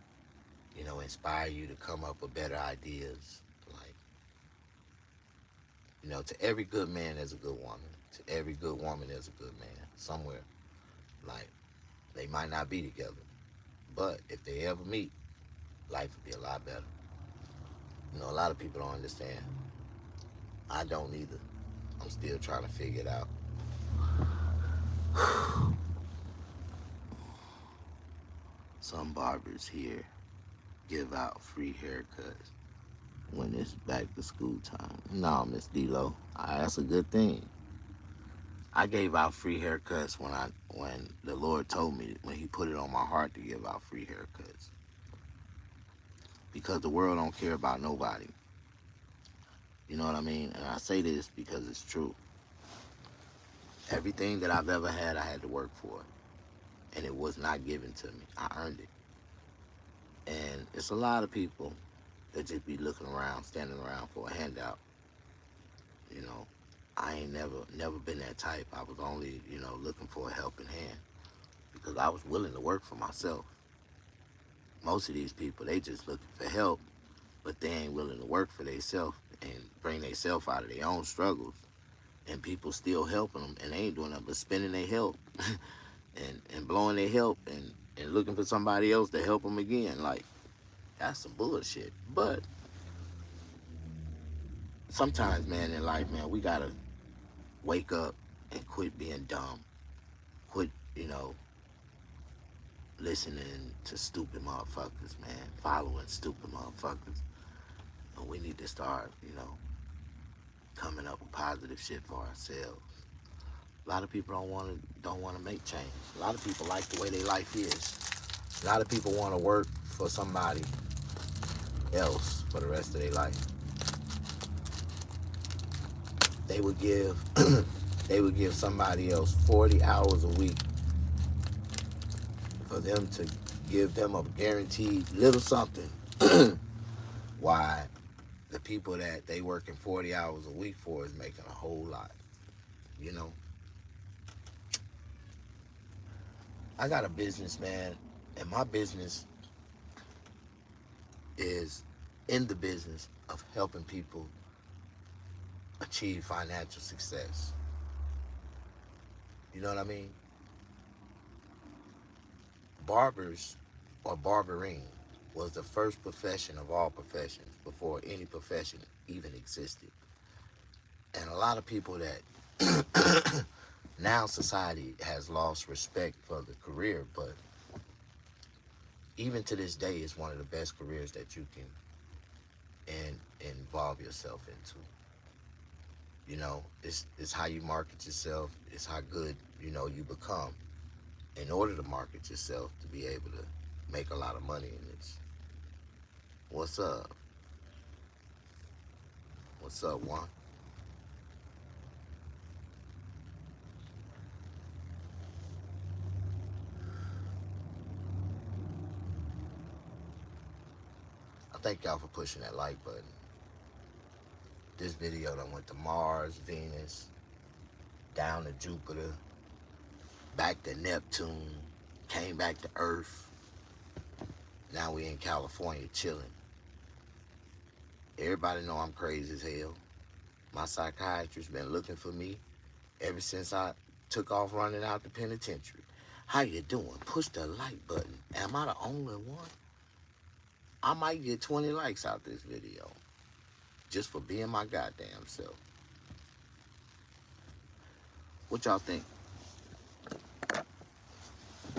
inspire you to come up with better ideas. Like, to every good man there's a good woman. To every good woman there's a good man somewhere. Like, they might not be together, but if they ever meet, life would be a lot better. A lot of people don't understand. I don't either. I'm still trying to figure it out. Some barbers here give out free haircuts when it's back to school time. No, Miss D-Lo, that's a good thing. I gave out free haircuts when the Lord told me, when he put it on my heart to give out free haircuts. Because the world don't care about nobody. You know what I mean? And I say this because it's true. Everything that I've ever had, I had to work for. And it was not given to me. I earned it. And it's a lot of people that just be looking around, standing around for a handout. I ain't never been that type. I was only, looking for a helping hand because I was willing to work for myself. Most of these people, they just looking for help, but they ain't willing to work for themselves and bring themselves out of their own struggles. And people still helping them, and they ain't doing nothing but spending their help and blowing their help and looking for somebody else to help them again. Like, that's some bullshit. But sometimes, man, in life, man, we gotta wake up and quit being dumb. Quit, listening to stupid motherfuckers, man. Following stupid motherfuckers. And we need to start, coming up with positive shit for ourselves. A lot of people don't wanna make change. A lot of people like the way their life is. A lot of people want to work for somebody else for the rest of their life. They would give they would give somebody else 40 hours a week for them to give them a guaranteed little something. Why the people that they working 40 hours a week for is making a whole lot. I got a business, man, and my business is in the business of helping people achieve financial success. You know what I mean? Barbers or barbering was the first profession of all professions before any profession even existed. And a lot of people that now society has lost respect for the career, but even to this day, it's one of the best careers that you can involve yourself into. It's how you market yourself. It's how good, you become in order to market yourself to be able to make a lot of money in this. What's up? What's up, Juan? I thank y'all for pushing that like button. This video done went to Mars, Venus, down to Jupiter, back to Neptune, came back to Earth. Now we in California chilling. Everybody know I'm crazy as hell. My psychiatrist been looking for me ever since I took off running out the penitentiary. How you doing? Push the like button. Am I the only one? I might get 20 likes out this video just for being my goddamn self. What y'all think?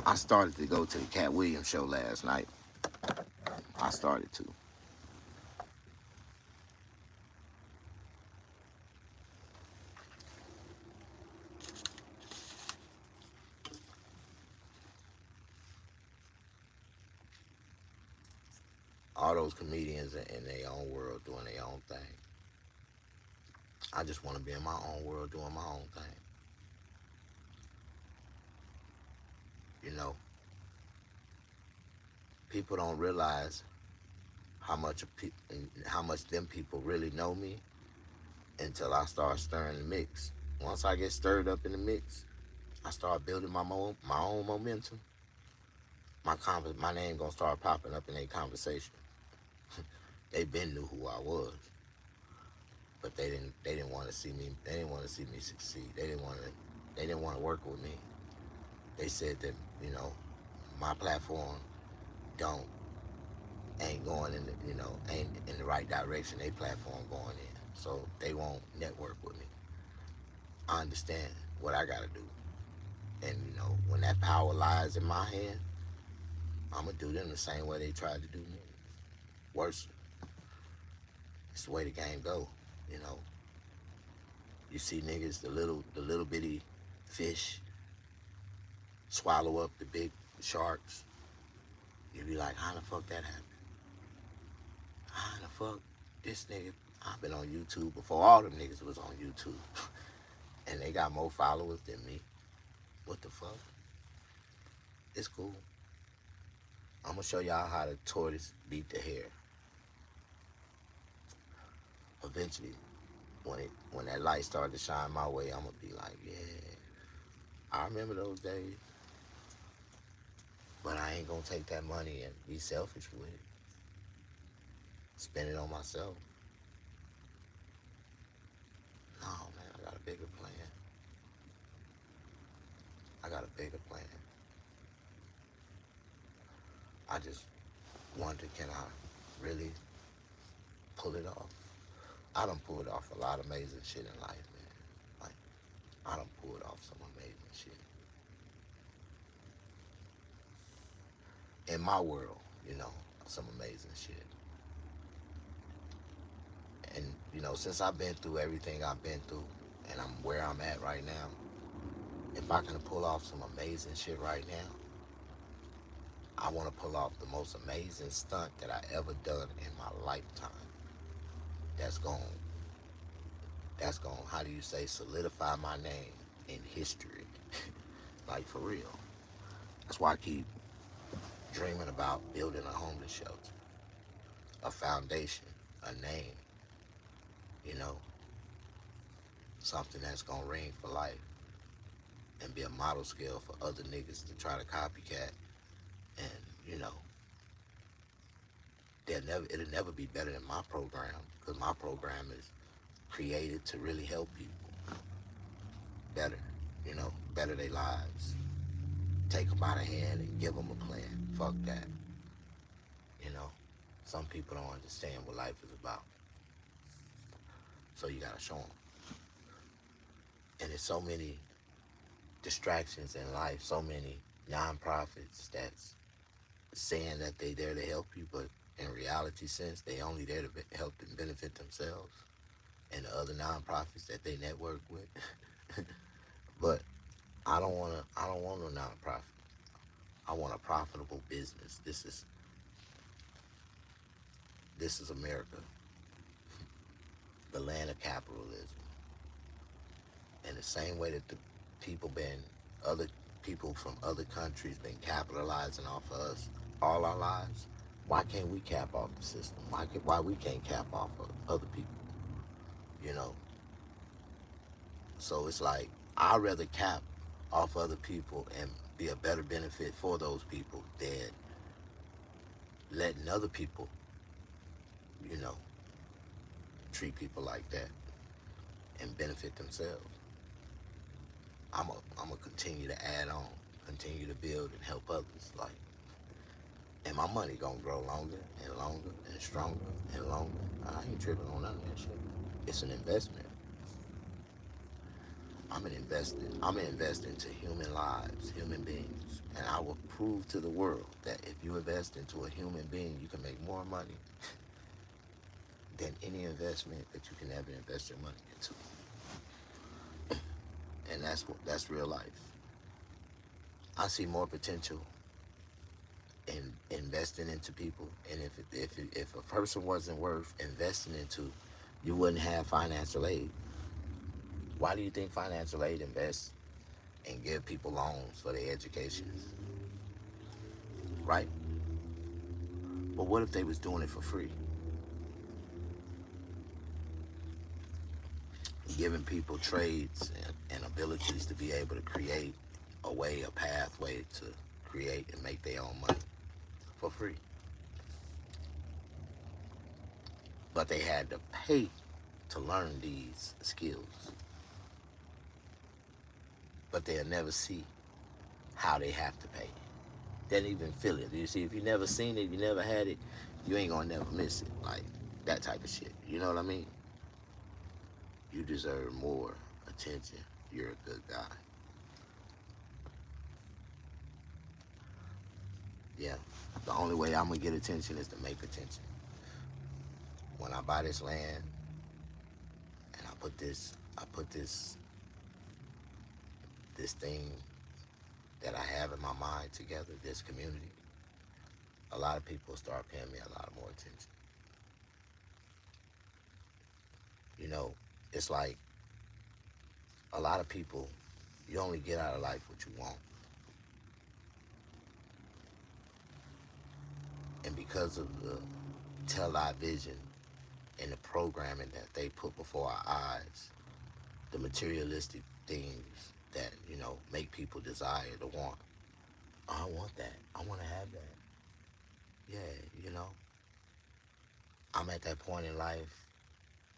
I started to go to the Cat Williams show last night. I started to. All those comedians in their own world doing their own thing. I just want to be in my own world doing my own thing. You know, people don't realize how much them people really know me until I start stirring the mix. Once I get stirred up in the mix, I start building my own momentum. My name gonna start popping up in a conversation. They been knew who I was, but they didn't want to see me. They didn't want to see me succeed. They didn't want to work with me. They said that, you know, my platform ain't going in the, ain't in the right direction. They platform going in, so they won't network with me. I understand what I gotta do, and when that power lies in my hand, I'm gonna do them the same way they tried to do me. Worse. It's the way the game go. You see niggas, the little bitty fish swallow up the big sharks. You be like, how the fuck that happened? How the fuck this nigga? I've been on YouTube before all them niggas was on YouTube. And they got more followers than me. What the fuck? It's cool. I'm gonna show y'all how the tortoise beat the hare. Eventually, when that light started to shine my way, I'm gonna be like, yeah, I remember those days. But I ain't gonna take that money and be selfish with it. Spend it on myself. No, man, I got a bigger plan. I got a bigger plan. I just wonder, can I really pull it off? I done pulled off a lot of amazing shit in life, man. Like, I done pulled off some amazing shit. In my world, some amazing shit. And, since I've been through everything I've been through, and I'm where I'm at right now, if I can pull off some amazing shit right now, I want to pull off the most amazing stunt that I ever done in my lifetime. That's going, how do you say, solidify my name in history. Like, for real. That's why I keep dreaming about building a homeless shelter, a foundation, a name, something that's gonna ring for life and be a model scale for other niggas to try to copycat. And it'll never be better than my program, because my program is created to really help people better, better their lives. Take them by the hand and give them a plan. Fuck that. Some people don't understand what life is about, so you gotta show them. And there's so many distractions in life, so many nonprofits that's saying that they there to help you, but in reality sense, they only there to help and benefit themselves and the other nonprofits that they network with. But I don't want no nonprofit. I want a profitable business. This is America. The land of capitalism. And the same way that the people been, other people from other countries been capitalizing off of us all our lives, why can't we cap off the system? Why we can't cap off of other people? You know? So it's like, I'd rather cap off other people and be a better benefit for those people than letting other people, you know, treat people like that and benefit themselves. I'm gonna continue to add on, continue to build and help others. Like, and my money gonna grow longer and longer and stronger and longer. I ain't tripping on none of that shit. It's an investment. I'm an investor into human lives, human beings. And I will prove to the world that if you invest into a human being, you can make more money than any investment that you can ever invest your money into. And that's real life. I see more potential in investing into people. And if a person wasn't worth investing into, you wouldn't have financial aid. Why do you think financial aid invests and give people loans for their educations? Right? But what if they was doing it for free? Giving people trades and abilities to be able to create a way, a pathway to create and make their own money for free. But they had to pay to learn these skills. But they'll never see how they have to pay. They don't even feel it. You see, if you never seen it, you never had it, you ain't gonna never miss it. Like that type of shit. You know what I mean? You deserve more attention. You're a good guy. Yeah. The only way I'm gonna get attention is to make attention. When I buy this land and I put this thing that I have in my mind together, this community, a lot of people start paying me a lot more attention. You know, it's like a lot of people, you only get out of life what you want. And because of the television and the programming that they put before our eyes, the materialistic things that, you know, make people desire to want. Oh, I want that. I want to have that. Yeah, you know, I'm at that point in life,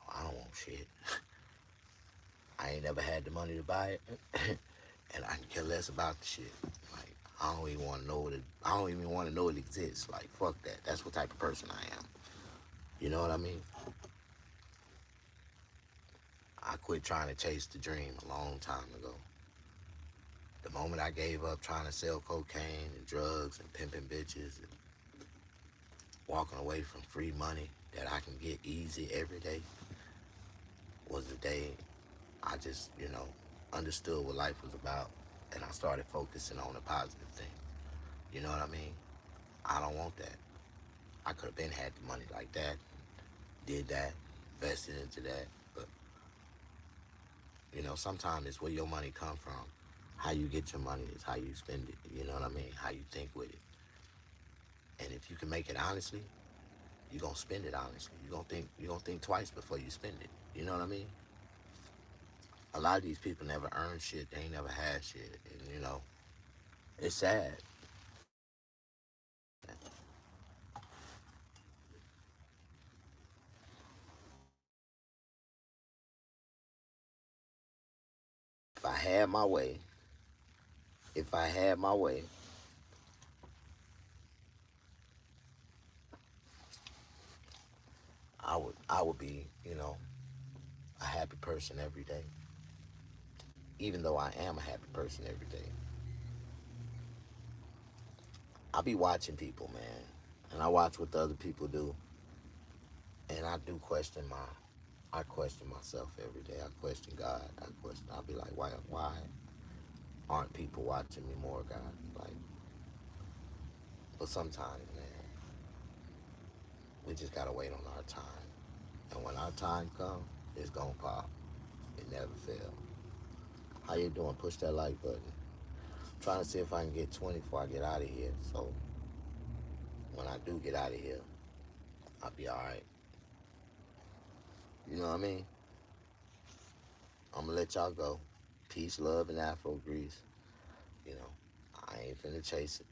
I don't want shit. I ain't never had the money to buy it, and I can care less about the shit. Like, I don't even want to know it. I don't even want to know it exists. Like, fuck that. That's what type of person I am. You know what I mean? I quit trying to chase the dream a long time ago. The moment I gave up trying to sell cocaine and drugs and pimping bitches and walking away from free money that I can get easy every day was the day I just, you know, understood what life was about, and I started focusing on the positive thing. You know what I mean? I don't want that. I could have been had the money like that, did that, invested into that, but you know, sometimes it's where your money come from. How you get your money is how you spend it. You know what I mean? How you think with it. And if you can make it honestly, you're gonna spend it honestly. You're gonna think twice before you spend it. You know what I mean? A lot of these people never earn shit, they ain't never had shit. And you know, it's sad. If I had my way, if I had my way, I would be, you know, a happy person every day. Even though I am a happy person every day. I be watching people, man. And I watch what the other people do. And I question myself every day. I question God. I'll be like, why aren't people watching me more, God? Like, but sometimes, man, we just gotta wait on our time. And when our time comes, It's gonna pop. It never fails. How you doing? Push that like button. I'm trying to see if I can get 20 before I get out of here. So when I do get out of here, I'll be alright. You know what I mean? I'm gonna let y'all go. Peace, love, and Afro grease. You know, I ain't finna chase it.